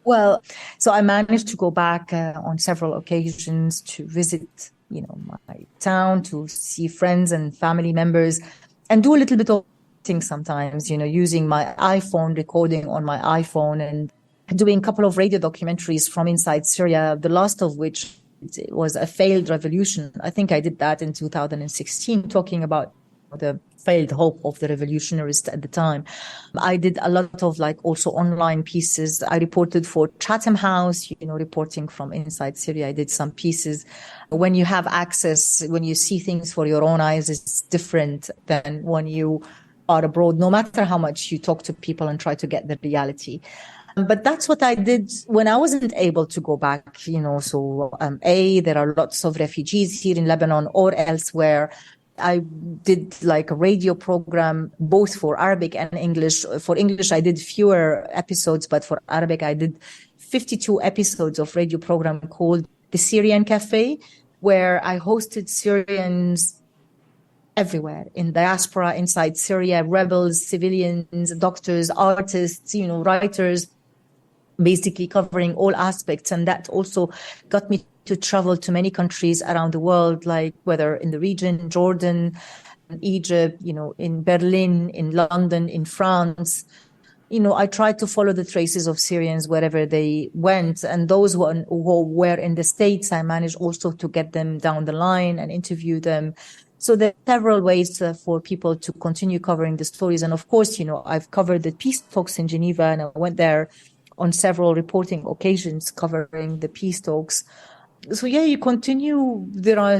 Well, so I managed to go back on several occasions to visit, my town, to see friends and family members and do a little bit of things sometimes, using my iPhone, recording on my iPhone and doing a couple of radio documentaries from inside Syria, the last of which was a failed revolution. I think I did that in 2016, talking about the failed hope of the revolutionaries at the time. I did a lot of also online pieces. I reported for Chatham House, reporting from inside Syria. I did some pieces. When you have access, when you see things for your own eyes, it's different than when you are abroad, no matter how much you talk to people and try to get the reality. But that's what I did when I wasn't able to go back, so there are lots of refugees here in Lebanon or elsewhere. I did a radio program, both for Arabic and English. For English, I did fewer episodes, but for Arabic, I did 52 episodes of radio program called The Syrian Cafe, where I hosted Syrians everywhere in diaspora, inside Syria, rebels, civilians, doctors, artists, writers, basically covering all aspects. And that also got me to travel to many countries around the world, like whether in the region, Jordan, Egypt, in Berlin, in London, in France. I tried to follow the traces of Syrians wherever they went. And those who were in the States, I managed also to get them down the line and interview them. So there are several ways for people to continue covering the stories. And of course, I've covered the peace talks in Geneva and I went there on several reporting occasions covering the peace talks. So you continue. There are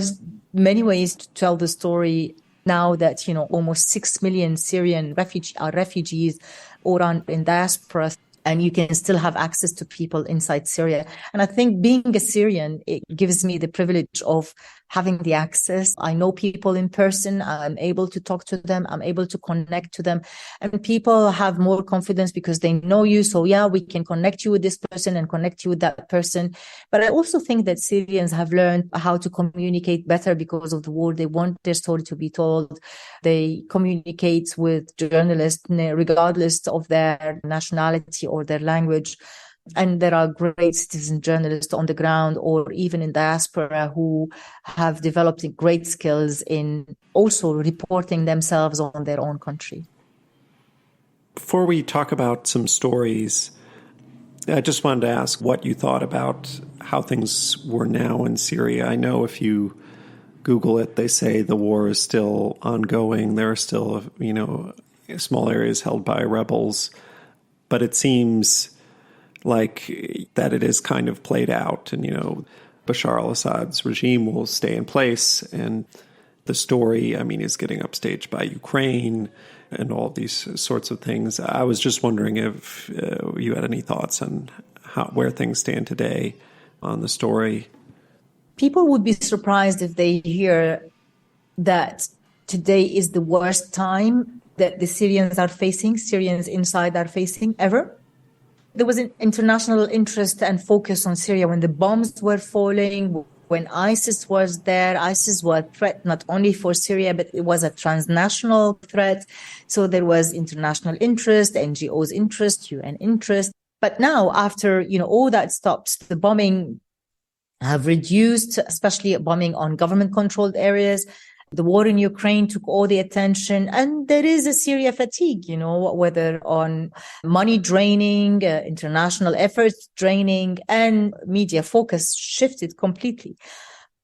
many ways to tell the story now that, almost 6 million Syrian refugees or in diaspora, and you can still have access to people inside Syria. And I think being a Syrian, it gives me the privilege of having the access. I know people in person. I'm able to talk to them. I'm able to connect to them. And people have more confidence because they know you. So we can connect you with this person and connect you with that person. But I also think that Syrians have learned how to communicate better because of the war. They want their story to be told. They communicate with journalists regardless of their nationality or their language. And there are great citizen journalists on the ground or even in diaspora who have developed great skills in also reporting themselves on their own country. Before we talk about some stories, I just wanted to ask what you thought about how things were now in Syria. I know if you Google it, they say the war is still ongoing. There are still, small areas held by rebels. But it seems like that it is kind of played out. And, Bashar al-Assad's regime will stay in place. And the story, is getting upstaged by Ukraine and all these sorts of things. I was just wondering if you had any thoughts on where things stand today on the story. People would be surprised if they hear that today is the worst time that the Syrians inside are facing ever. There was an international interest and focus on Syria when the bombs were falling, when ISIS was there. ISIS was a threat not only for Syria, but it was a transnational threat. So there was international interest, NGOs interest, UN interest. But now, after all that stops, the bombing have reduced, especially bombing on government-controlled areas. The war in Ukraine took all the attention, and there is a Syria fatigue, whether on money draining, international efforts draining, and media focus shifted completely.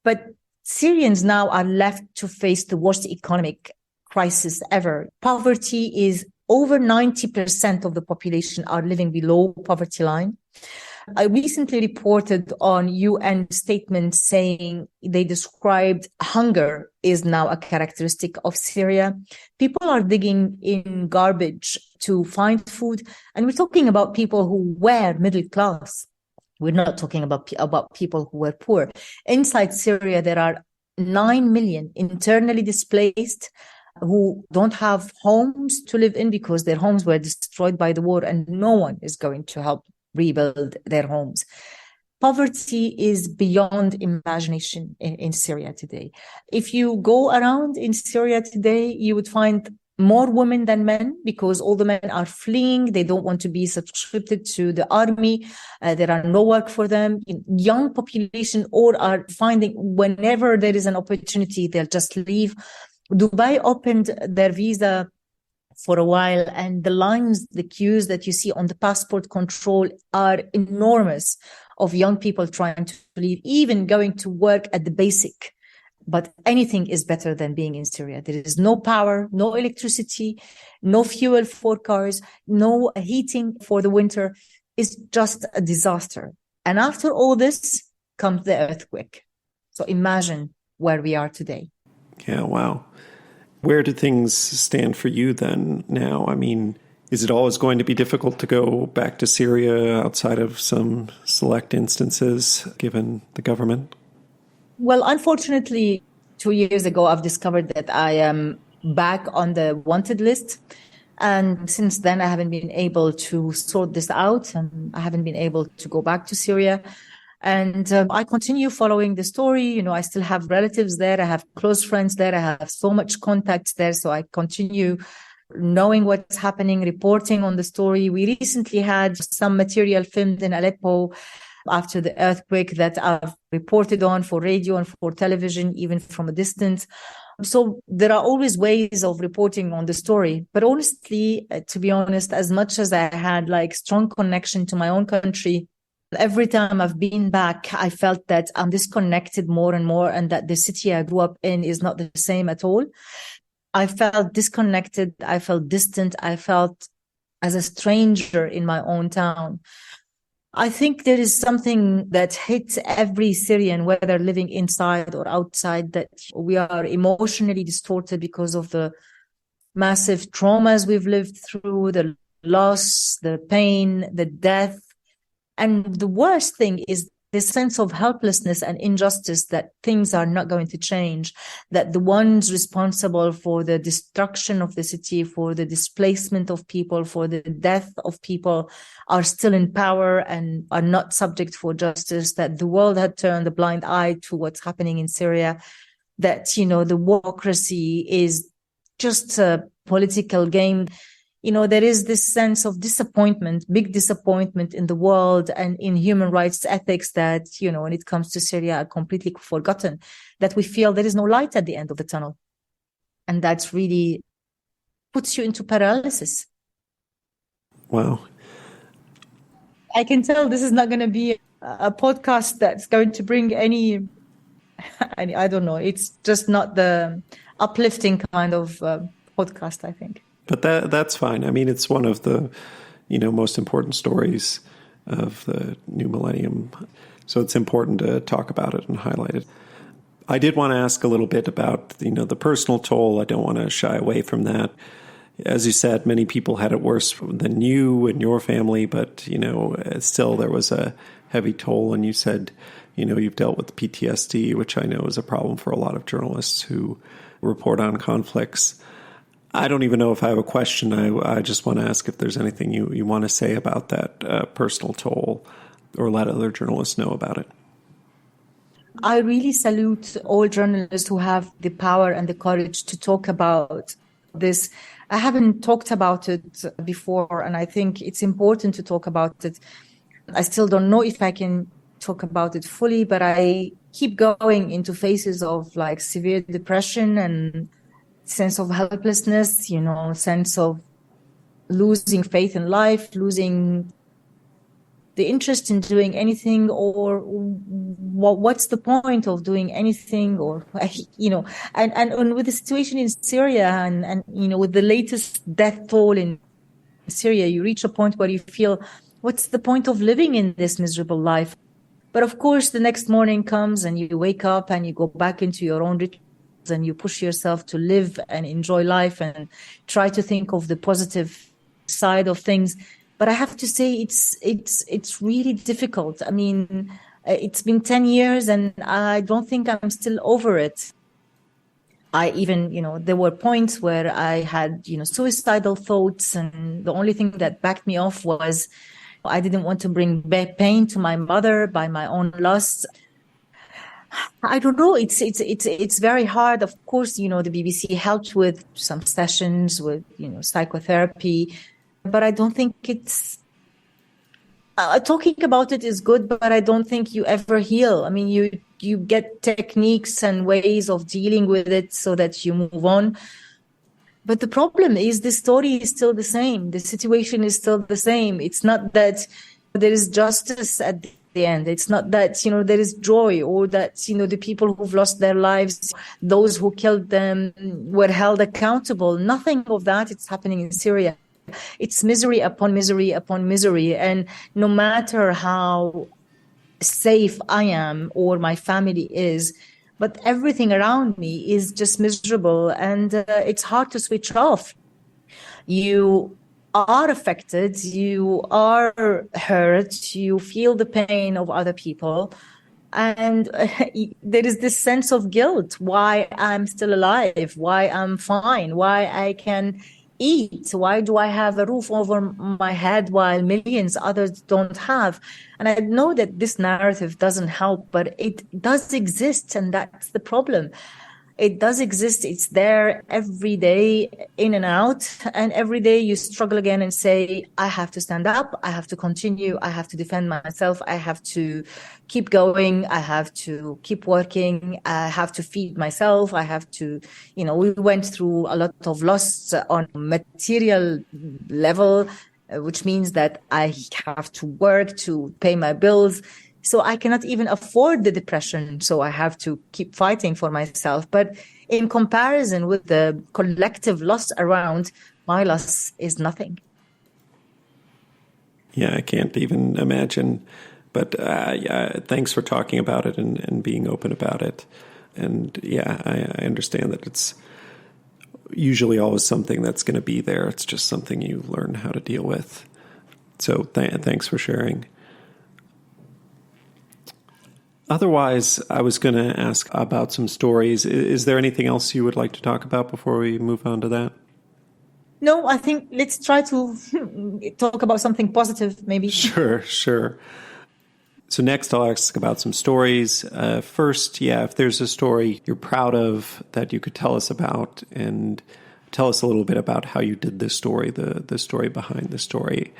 But Syrians now are left to face the worst economic crisis ever. Poverty is over 90% of the population are living below poverty line. I recently reported on UN statements saying they described hunger is now a characteristic of Syria. People are digging in garbage to find food. And we're talking about people who were middle class. We're not talking about people who were poor. Inside Syria, there are 9 million internally displaced who don't have homes to live in because their homes were destroyed by the war, and no one is going to help rebuild their homes. Poverty is beyond imagination in Syria today. If you go around in Syria today, you would find more women than men because all the men are fleeing. They don't want to be subscribed to the army. There are no work for them. Young population or are finding whenever there is an opportunity, they'll just leave. Dubai opened their visa for a while, and the lines, the queues that you see on the passport control are enormous of young people trying to leave, even going to work at the basic. But anything is better than being in Syria. There is no power, no electricity, no fuel for cars, no heating for the winter. It's just a disaster. And after all this comes the earthquake. So imagine where we are today. Yeah, wow. Where do things stand for you then now? Is it always going to be difficult to go back to Syria outside of some select instances, given the government? Well, unfortunately, 2 years ago, I've discovered that I am back on the wanted list. And since then, I haven't been able to sort this out. And I haven't been able to go back to Syria. And I continue following the story. I still have relatives there. I have close friends there. I have so much contacts there. So I continue knowing what's happening, reporting on the story. We recently had some material filmed in Aleppo after the earthquake that I've reported on for radio and for television, even from a distance. So there are always ways of reporting on the story. But honestly, to be honest, as much as I had strong connection to my own country, every time I've been back, I felt that I'm disconnected more and more, and that the city I grew up in is not the same at all. I felt disconnected. I felt distant. I felt as a stranger in my own town. I think there is something that hits every Syrian, whether living inside or outside, that we are emotionally distorted because of the massive traumas we've lived through, the loss, the pain, the death. And the worst thing is this sense of helplessness and injustice, that things are not going to change, that the ones responsible for the destruction of the city, for the displacement of people, for the death of people are still in power and are not subject for justice, that the world had turned a blind eye to what's happening in Syria, that, the democracy is just a political game. there is this sense of disappointment, big disappointment in the world and in human rights ethics that, when it comes to Syria, are completely forgotten, that we feel there is no light at the end of the tunnel. And that's really puts you into paralysis. Wow. I can tell this is not going to be a podcast that's going to bring any, I don't know, it's just not the uplifting kind of podcast, I think. But that's fine. I mean, it's one of the, most important stories of the new millennium. So it's important to talk about it and highlight it. I did want to ask a little bit about, the personal toll. I don't want to shy away from that. As you said, many people had it worse than you and your family, but, still there was a heavy toll. And you said, you've dealt with PTSD, which I know is a problem for a lot of journalists who report on conflicts. I don't even know if I have a question. I just want to ask if there's anything you want to say about that personal toll, or let other journalists know about it. I really salute all journalists who have the power and the courage to talk about this. I haven't talked about it before, and I think it's important to talk about it. I still don't know if I can talk about it fully, but I keep going into phases of like severe depression and sense of helplessness, sense of losing faith in life, losing the interest in doing anything, or what's the point of doing anything, or, and with the situation in Syria and with the latest death toll in Syria, you reach a point where you feel, what's the point of living in this miserable life? But of course, the next morning comes and you wake up and you go back into your own rituals and you push yourself to live and enjoy life and try to think of the positive side of things. But I have to say, it's really difficult. I mean, it's been 10 years and I don't think I'm still over it. I even, there were points where I had, suicidal thoughts, and the only thing that backed me off was I didn't want to bring pain to my mother by my own loss. I don't know. It's very hard. Of course, the BBC helped with some sessions with, psychotherapy, but I don't think it's talking about it is good, but I don't think you ever heal. I mean, you get techniques and ways of dealing with it so that you move on. But the problem is the story is still the same. The situation is still the same. It's not that there is justice at the end. It's not that, there is joy, or that, the people who've lost their lives, those who killed them were held accountable. Nothing of that is happening in Syria. It's misery upon misery upon misery. And no matter how safe I am or my family is, but everything around me is just miserable, and it's hard to switch off. You are affected, you are hurt, you feel the pain of other people, and there is this sense of guilt, why I'm still alive, why I'm fine, why I can eat, why do I have a roof over my head while millions others don't have. And I know that this narrative doesn't help, but it does exist, and that's the problem. It does exist. It's there every day, in and out. And every day you struggle again and say, I have to stand up. I have to continue. I have to defend myself. I have to keep going. I have to keep working. I have to feed myself. I have to, we went through a lot of loss on material level, which means that I have to work to pay my bills. So I cannot even afford the depression. So I have to keep fighting for myself. But in comparison with the collective loss around, my loss is nothing. Yeah, I can't even imagine. But thanks for talking about it and being open about it. And yeah, I understand that it's usually always something that's going to be there. It's just something you learn how to deal with. So thanks for sharing. Otherwise, I was going to ask about some stories. Is there anything else you would like to talk about before we move on to that? No, I think let's try to talk about something positive, maybe. Sure. So next I'll ask about some stories. First, if there's a story you're proud of that you could tell us about, and Tell us a little bit about how you did this story, the story behind the story.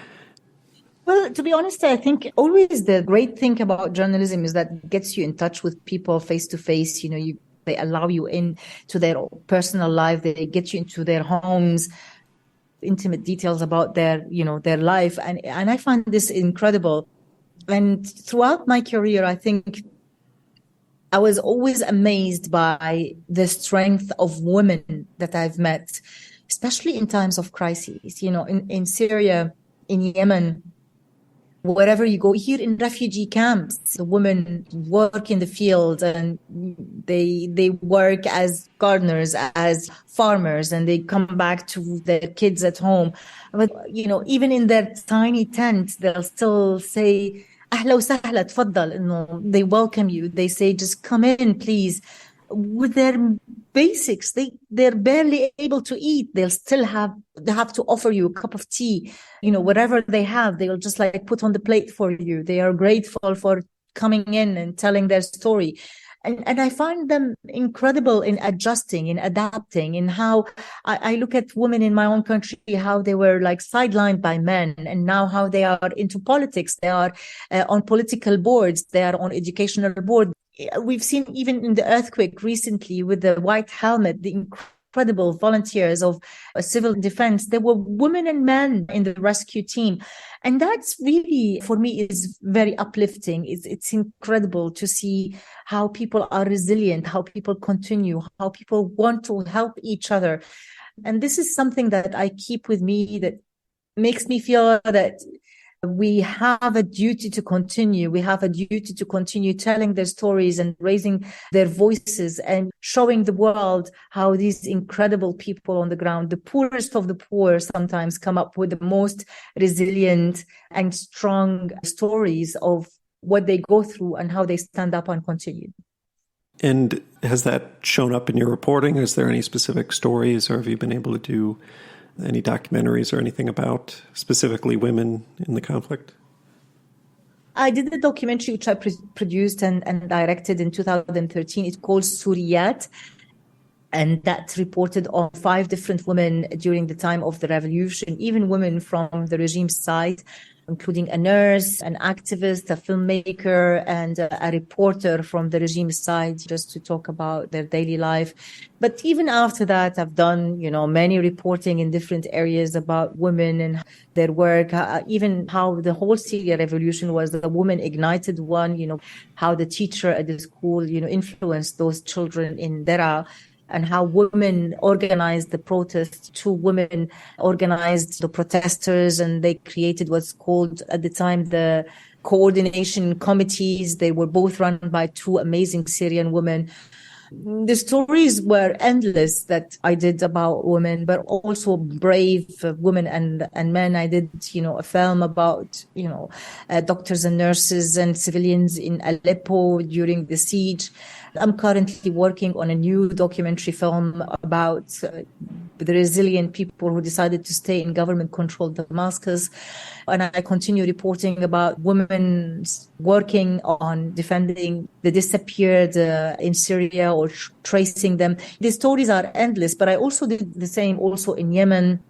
Well, to be honest, I think always the great thing about journalism is that it gets you in touch with people face to face. They allow you into their personal life. They get you into their homes, intimate details about their life. And I find this incredible. And throughout my career, I think I was always amazed by the strength of women that I've met, especially in times of crises. In Syria, in Yemen, wherever you go, here in refugee camps, the women work in the field and they work as gardeners, as farmers, and they come back to their kids at home. But even in their tiny tent, they'll still say أهلا وسهلا تفضل. They welcome you. They say, just come in, please. With their basics, they're barely able to eat. They have to offer you a cup of tea. Whatever they have, they'll just put on the plate for you. They are grateful for coming in and telling their story. And I find them incredible in adjusting, in adapting, in how I look at women in my own country, how they were sidelined by men, and now how they are into politics. They are on political boards. They are on educational boards. We've seen even in the earthquake recently with the white helmet, the incredible volunteers of civil defense. There were women and men in the rescue team. And that's really, for me, is very uplifting. It's incredible to see how people are resilient, how people continue, how people want to help each other. And this is something that I keep with me that makes me feel that we have a duty to continue. We have a duty to continue telling their stories and raising their voices and showing the world how these incredible people on the ground, the poorest of the poor, sometimes come up with the most resilient and strong stories of what they go through and how they stand up and continue. And has that shown up in your reporting? Is there any specific stories, or have you been able to do any documentaries or anything about specifically women in the conflict? I did a documentary which I produced and directed in 2013. It's called Suriyat. And that reported on 5 different women during the time of the revolution, even women from the regime's side, including a nurse, an activist, a filmmaker, and a reporter from the regime's side, just to talk about their daily life. But even after that, I've done, many reporting in different areas about women and their work, even how the whole Syria revolution was a woman ignited one, how the teacher at the school, influenced those children in Dera, and how women organized the protests. 2 women organized the protesters, and they created what's called at the time the coordination committees. They were both run by 2 amazing Syrian women. The stories were endless that I did about women, but also brave women and men. I did, a film about, doctors and nurses and civilians in Aleppo during the siege. I'm currently working on a new documentary film about the resilient people who decided to stay in government-controlled Damascus. And I continue reporting about women working on defending the disappeared in Syria or tracing them. The stories are endless, but I also did the same also in Yemen,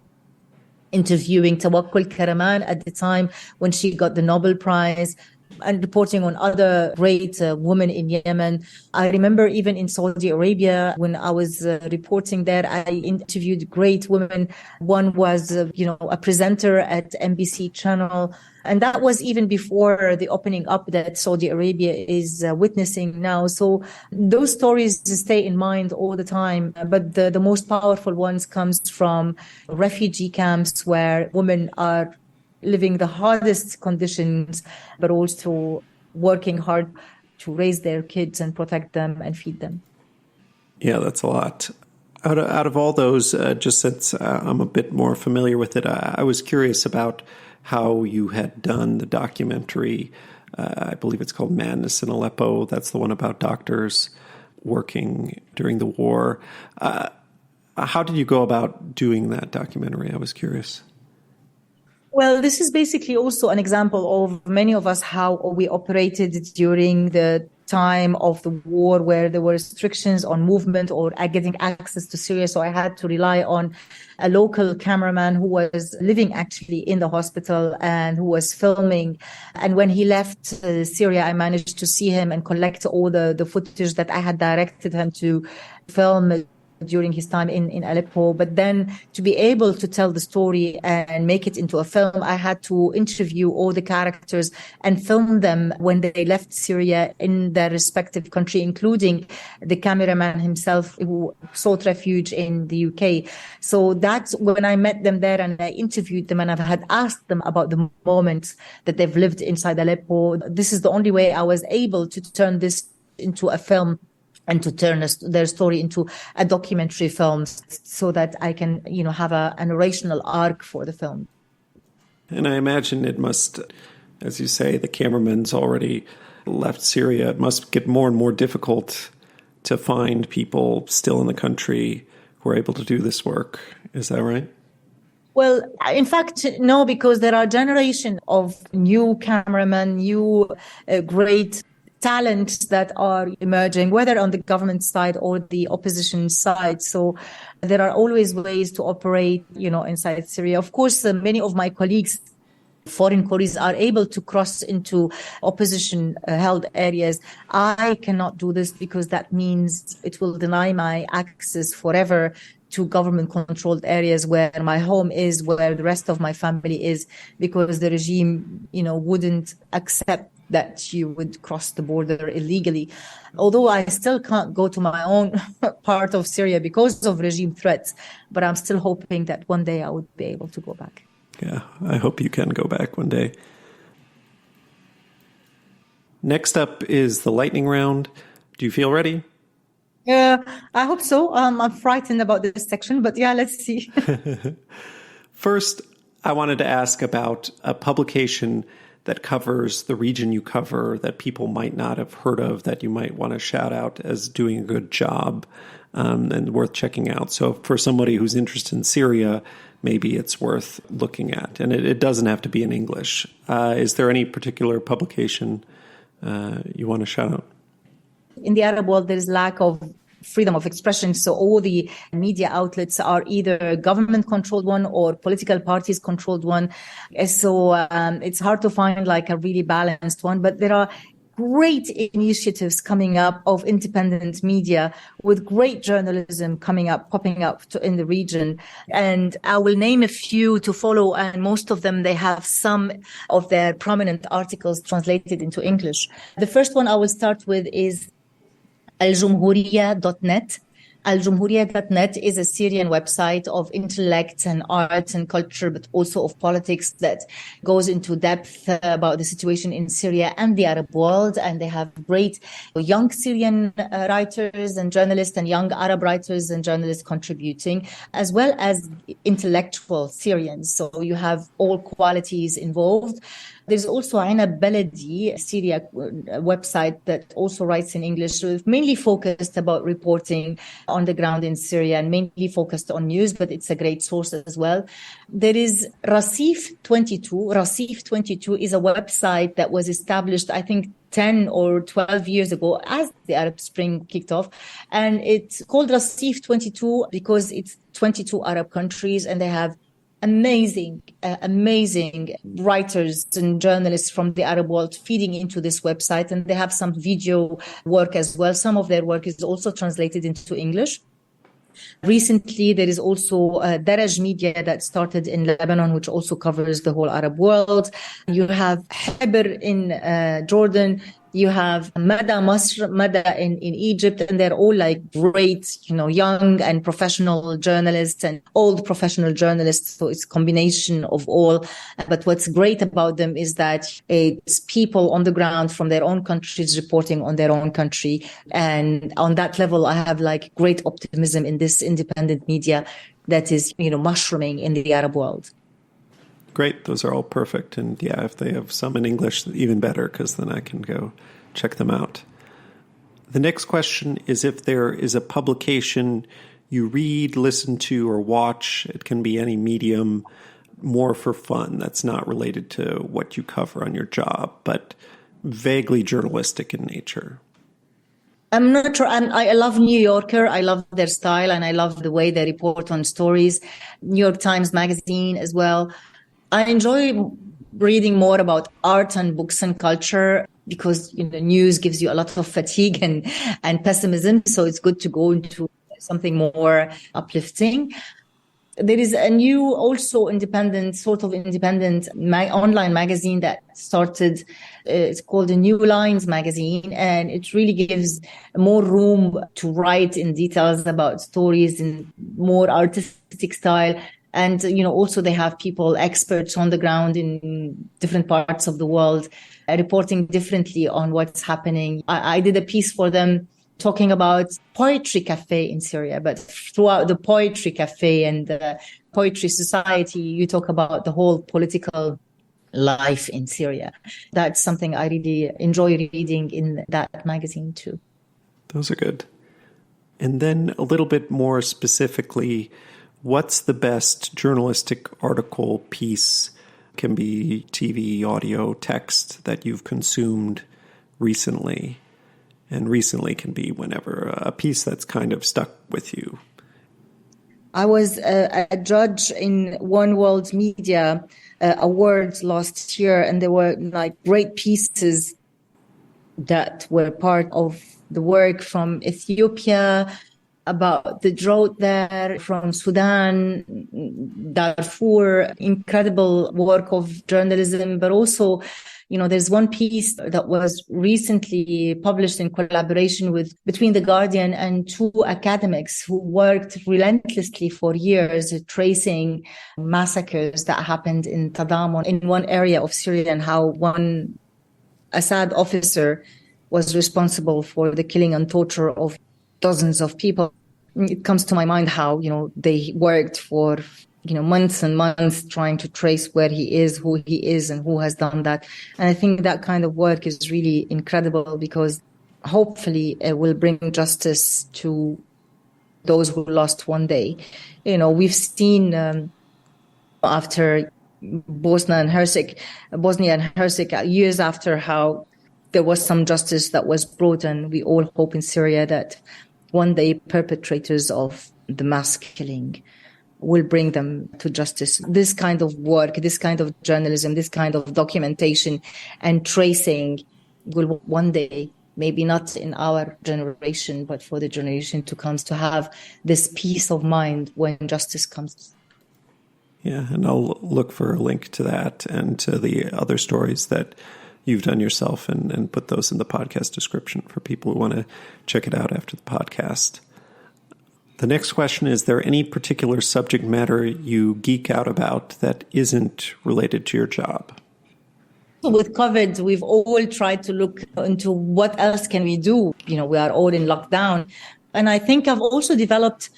interviewing Tawakkul Karaman at the time when she got the Nobel Prize, and reporting on other great women in Yemen. I remember even in Saudi Arabia, when I was reporting there, I interviewed great women. One was, a presenter at NBC channel. And that was even before the opening up that Saudi Arabia is witnessing now. So those stories stay in mind all the time. But the most powerful ones comes from refugee camps where women are living the hardest conditions, but also working hard to raise their kids and protect them and feed them. Yeah, that's a lot. Out of all those, just since I'm a bit more familiar with it, I was curious about how you had done the documentary. I believe it's called Madness in Aleppo. That's the one about doctors working during the war. How did you go about doing that documentary? I was curious. Well, this is basically also an example of many of us how we operated during the time of the war where there were restrictions on movement or getting access to Syria. So I had to rely on a local cameraman who was living actually in the hospital and who was filming. And when he left Syria, I managed to see him and collect all the footage that I had directed him to film during his time in Aleppo. But then to be able to tell the story and make it into a film, I had to interview all the characters and film them when they left Syria in their respective country, including the cameraman himself who sought refuge in the UK. So that's when I met them there and I interviewed them and I had asked them about the moments that they've lived inside Aleppo. This is the only way I was able to turn this into a film and to turn their story into a documentary film so that I can, have a narrational arc for the film. And I imagine it must, as you say, the cameraman's already left Syria. It must get more and more difficult to find people still in the country who are able to do this work. Is that right? Well, in fact, no, because there are generations of new cameramen, new great talents that are emerging, whether on the government side or the opposition side. So there are always ways to operate, inside Syria. Of course, many of my colleagues, foreign colleagues, are able to cross into opposition held areas. I cannot do this because that means it will deny my access forever to government controlled areas where my home is, where the rest of my family is, because the regime, wouldn't accept that you would cross the border illegally. Although I still can't go to my own part of Syria because of regime threats, but I'm still hoping that one day I would be able to go back. Yeah, I hope you can go back one day. Next up is the lightning round. Do you feel ready? Yeah, I hope so. I'm frightened about this section, but yeah, let's see. First, I wanted to ask about a publication that covers the region you cover that people might not have heard of, that you might want to shout out as doing a good job and worth checking out. So for somebody who's interested in Syria, maybe it's worth looking at. And it doesn't have to be in English. Is there any particular publication you want to shout out? In the Arab world, there is lack of freedom of expression. So all the media outlets are either government-controlled one or political parties-controlled one. So it's hard to find like a really balanced one. But there are great initiatives coming up of independent media with great journalism popping up in the region. And I will name a few to follow. And most of them, they have some of their prominent articles translated into English. The first one I will start with is aljumhuriya.net. Aljumhuriya.net is a Syrian website of intellect and art and culture, but also of politics that goes into depth about the situation in Syria and the Arab world. And they have great young Syrian writers and journalists and young Arab writers and journalists contributing, as well as intellectual Syrians. So you have all qualities involved. There's also Aina Baladi, Syria website that also writes in English, so it's mainly focused about reporting on the ground in Syria and mainly focused on news, but it's a great source as well. There is Rasif 22. Rasif 22 is a website that was established, I think, 10 or 12 years ago as the Arab Spring kicked off. And it's called Rasif 22 because it's 22 Arab countries and they have amazing writers and journalists from the Arab world feeding into this website. And they have some video work as well. Some of their work is also translated into English. Recently, there is also Daraj Media that started in Lebanon, which also covers the whole Arab world. You have Hibr in Jordan. You have Mada Masr, Mada in Egypt, and they're all like great, young and professional journalists and old professional journalists. So it's a combination of all. But what's great about them is that it's people on the ground from their own countries reporting on their own country. And on that level, I have like great optimism in this independent media that is, mushrooming in the Arab world. Great. Those are all perfect. And yeah, if they have some in English, even better, because then I can go check them out. The next question is if there is a publication you read, listen to, or watch, it can be any medium, more for fun, that's not related to what you cover on your job, but vaguely journalistic in nature. I'm not sure. I love New Yorker. I love their style and I love the way they report on stories. New York Times Magazine as well. I enjoy reading more about art and books and culture because news gives you a lot of fatigue and pessimism. So it's good to go into something more uplifting. There is a new, also independent, online magazine that started. It's called the New Lines magazine, and it really gives more room to write in details about stories in more artistic style. And, also they have people, experts on the ground in different parts of the world, reporting differently on what's happening. I did a piece for them talking about poetry cafe in Syria, but throughout the poetry cafe and the poetry society, you talk about the whole political life in Syria. That's something I really enjoy reading in that magazine too. Those are good. And then a little bit more specifically, what's the best journalistic article, piece, can be TV, audio, text, that you've consumed recently? And recently can be whenever, a piece that's kind of stuck with you. I was a judge in One World Media Awards last year, and there were great pieces that were part of the work from Ethiopia, about the drought there, from Sudan, Darfur, incredible work of journalism, but also there's one piece that was recently published in collaboration between The Guardian and two academics who worked relentlessly for years tracing massacres that happened in Tadamon in one area of Syria, and how one Assad officer was responsible for the killing and torture of dozens of people. It comes to my mind how, they worked for months and months trying to trace where he is, who he is, and who has done that. And I think that kind of work is really incredible because hopefully it will bring justice to those who lost one day. We've seen after Bosnia and Herzegovina, years after, how there was some justice that was brought, and we all hope in Syria that one day perpetrators of the mass killing will bring them to justice. This kind of work, this kind of journalism, this kind of documentation and tracing will one day, maybe not in our generation, but for the generation to come, to have this peace of mind when justice comes. Yeah, and I'll look for a link to that and to the other stories that you've done yourself and put those in the podcast description for people who want to check it out after the podcast. The next question is there any particular subject matter you geek out about that isn't related to your job? With COVID, we've all tried to look into what else can we do. We are all in lockdown. And I think I've also developed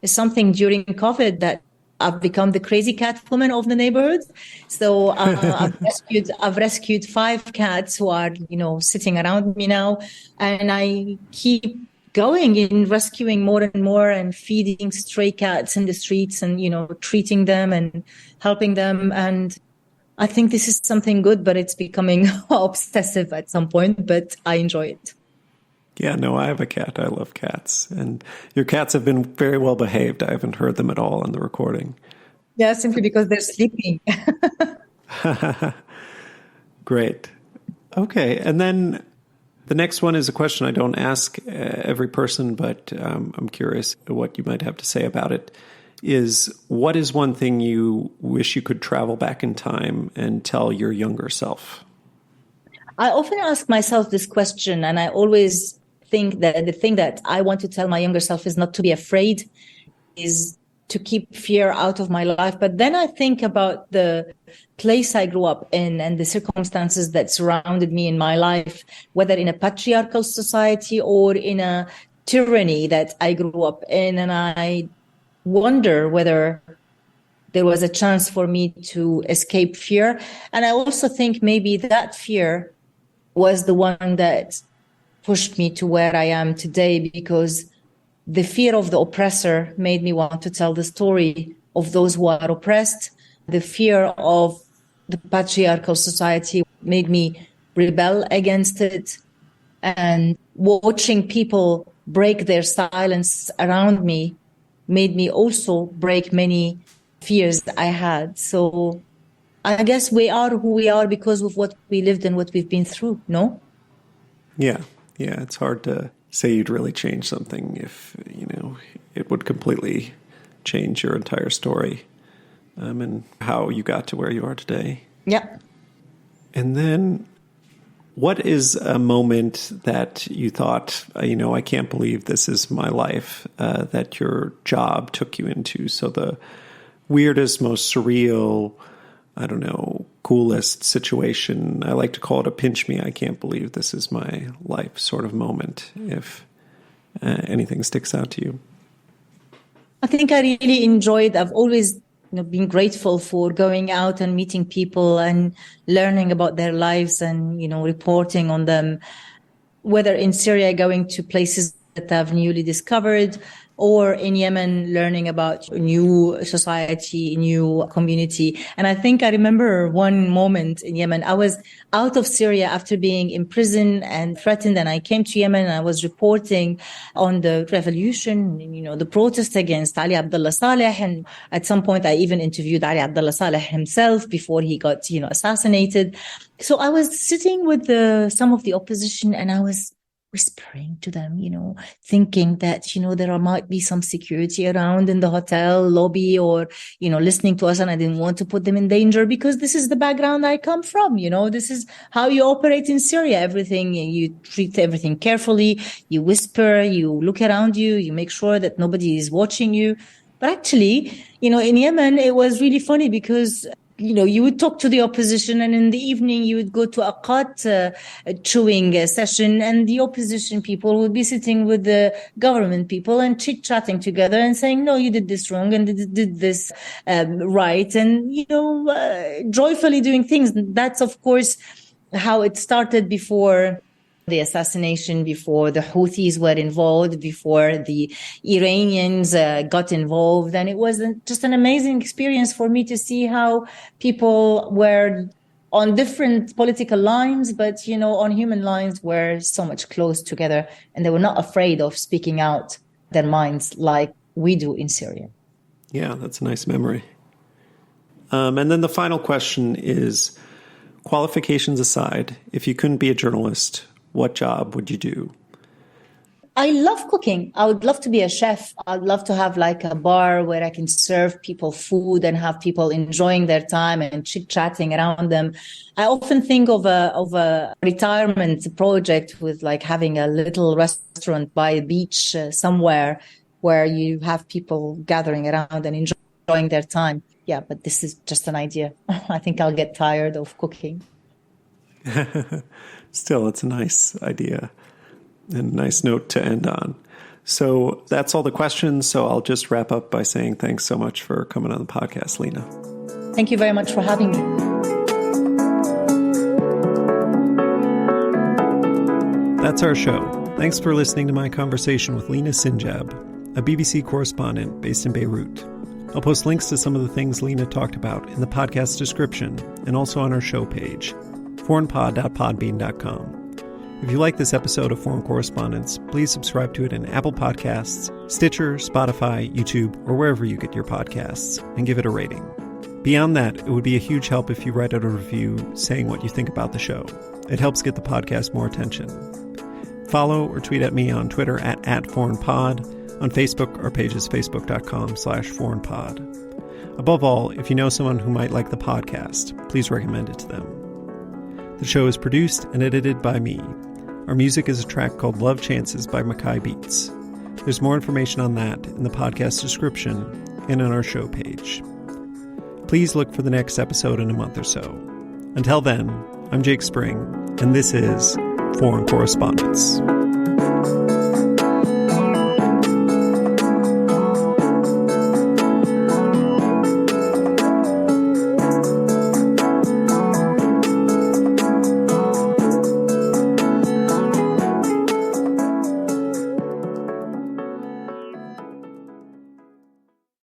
something during COVID that I've become the crazy cat woman of the neighborhood. So I've rescued 5 cats who are, sitting around me now. And I keep going in rescuing more and more and feeding stray cats in the streets and, treating them and helping them. And I think this is something good, but it's becoming obsessive at some point, but I enjoy it. Yeah, no, I have a cat. I love cats. And your cats have been very well behaved. I haven't heard them at all on the recording. Yeah, simply because they're sleeping. Great. Okay. And then the next one is a question I don't ask every person, but I'm curious what you might have to say about it, is what is one thing you wish you could travel back in time and tell your younger self? I often ask myself this question, and I always think that the thing that I want to tell my younger self is not to be afraid, is to keep fear out of my life. But then I think about the place I grew up in and the circumstances that surrounded me in my life, whether in a patriarchal society or in a tyranny that I grew up in. And I wonder whether there was a chance for me to escape fear. And I also think maybe that fear was the one that pushed me to where I am today, because the fear of the oppressor made me want to tell the story of those who are oppressed. The fear of the patriarchal society made me rebel against it. And watching people break their silence around me made me also break many fears I had. So I guess we are who we are because of what we lived and what we've been through, no? Yeah. Yeah. It's hard to say you'd really change something if, it would completely change your entire story and how you got to where you are today. Yeah. And then what is a moment that you thought, I can't believe this is my life, that your job took you into? So the weirdest, most surreal, coolest situation. I like to call it a pinch me, I can't believe this is my life sort of moment, if anything sticks out to you. I think I really enjoyed, I've always been grateful for going out and meeting people and learning about their lives and, reporting on them, whether in Syria, going to places that I've newly discovered, or in Yemen, learning about a new society, a new community. And I think I remember one moment in Yemen. I was out of Syria after being in prison and threatened, and I came to Yemen and I was reporting on the revolution, the protest against Ali Abdullah Saleh. And at some point, I even interviewed Ali Abdullah Saleh himself before he got, assassinated. So I was sitting with some of the opposition, and I was whispering to them, thinking that, there might be some security around in the hotel lobby or, listening to us. And I didn't want to put them in danger because this is the background I come from. This is how you operate in Syria. You treat everything carefully. You whisper, you look around you, you make sure that nobody is watching you. But actually, in Yemen, it was really funny because you would talk to the opposition, and in the evening you would go to a qat chewing session, and the opposition people would be sitting with the government people and chit-chatting together and saying, no, you did this wrong and did this right, and, joyfully doing things. That's, of course, how it started before the assassination, before the Houthis were involved, before the Iranians got involved. And it was just an amazing experience for me to see how people were on different political lines, but, on human lines were so much close together. And they were not afraid of speaking out their minds like we do in Syria. Yeah, that's a nice memory. And then the final question is, qualifications aside, if you couldn't be a journalist, what job would you do? I love cooking. I would love to be a chef. I'd love to have like a bar where I can serve people food and have people enjoying their time and chit-chatting around them. I often think of a retirement project with like having a little restaurant by a beach somewhere where you have people gathering around and enjoying their time. Yeah, but this is just an idea. I think I'll get tired of cooking. Still, it's a nice idea and a nice note to end on. So that's all the questions. So I'll just wrap up by saying thanks so much for coming on the podcast, Lina. Thank you very much for having me. That's our show. Thanks for listening to my conversation with Lina Sinjab, a BBC correspondent based in Beirut. I'll post links to some of the things Lina talked about in the podcast description and also on our show page, foreignpod.podbean.com. If you like this episode of Foreign Correspondence, please subscribe to it in Apple Podcasts, Stitcher, Spotify, YouTube, or wherever you get your podcasts, and give it a rating. Beyond that, it would be a huge help if you write out a review saying what you think about the show. It helps get the podcast more attention. Follow or tweet at me on Twitter at @foreignpod. On Facebook, our page is facebook.com/foreignpod. Above all, if you know someone who might like the podcast, please recommend it to them. The show is produced and edited by me. Our music is a track called Love Chances by Mackay Beats. There's more information on that in the podcast description and on our show page. Please look for the next episode in a month or so. Until then, I'm Jake Spring, and this is Foreign Correspondence.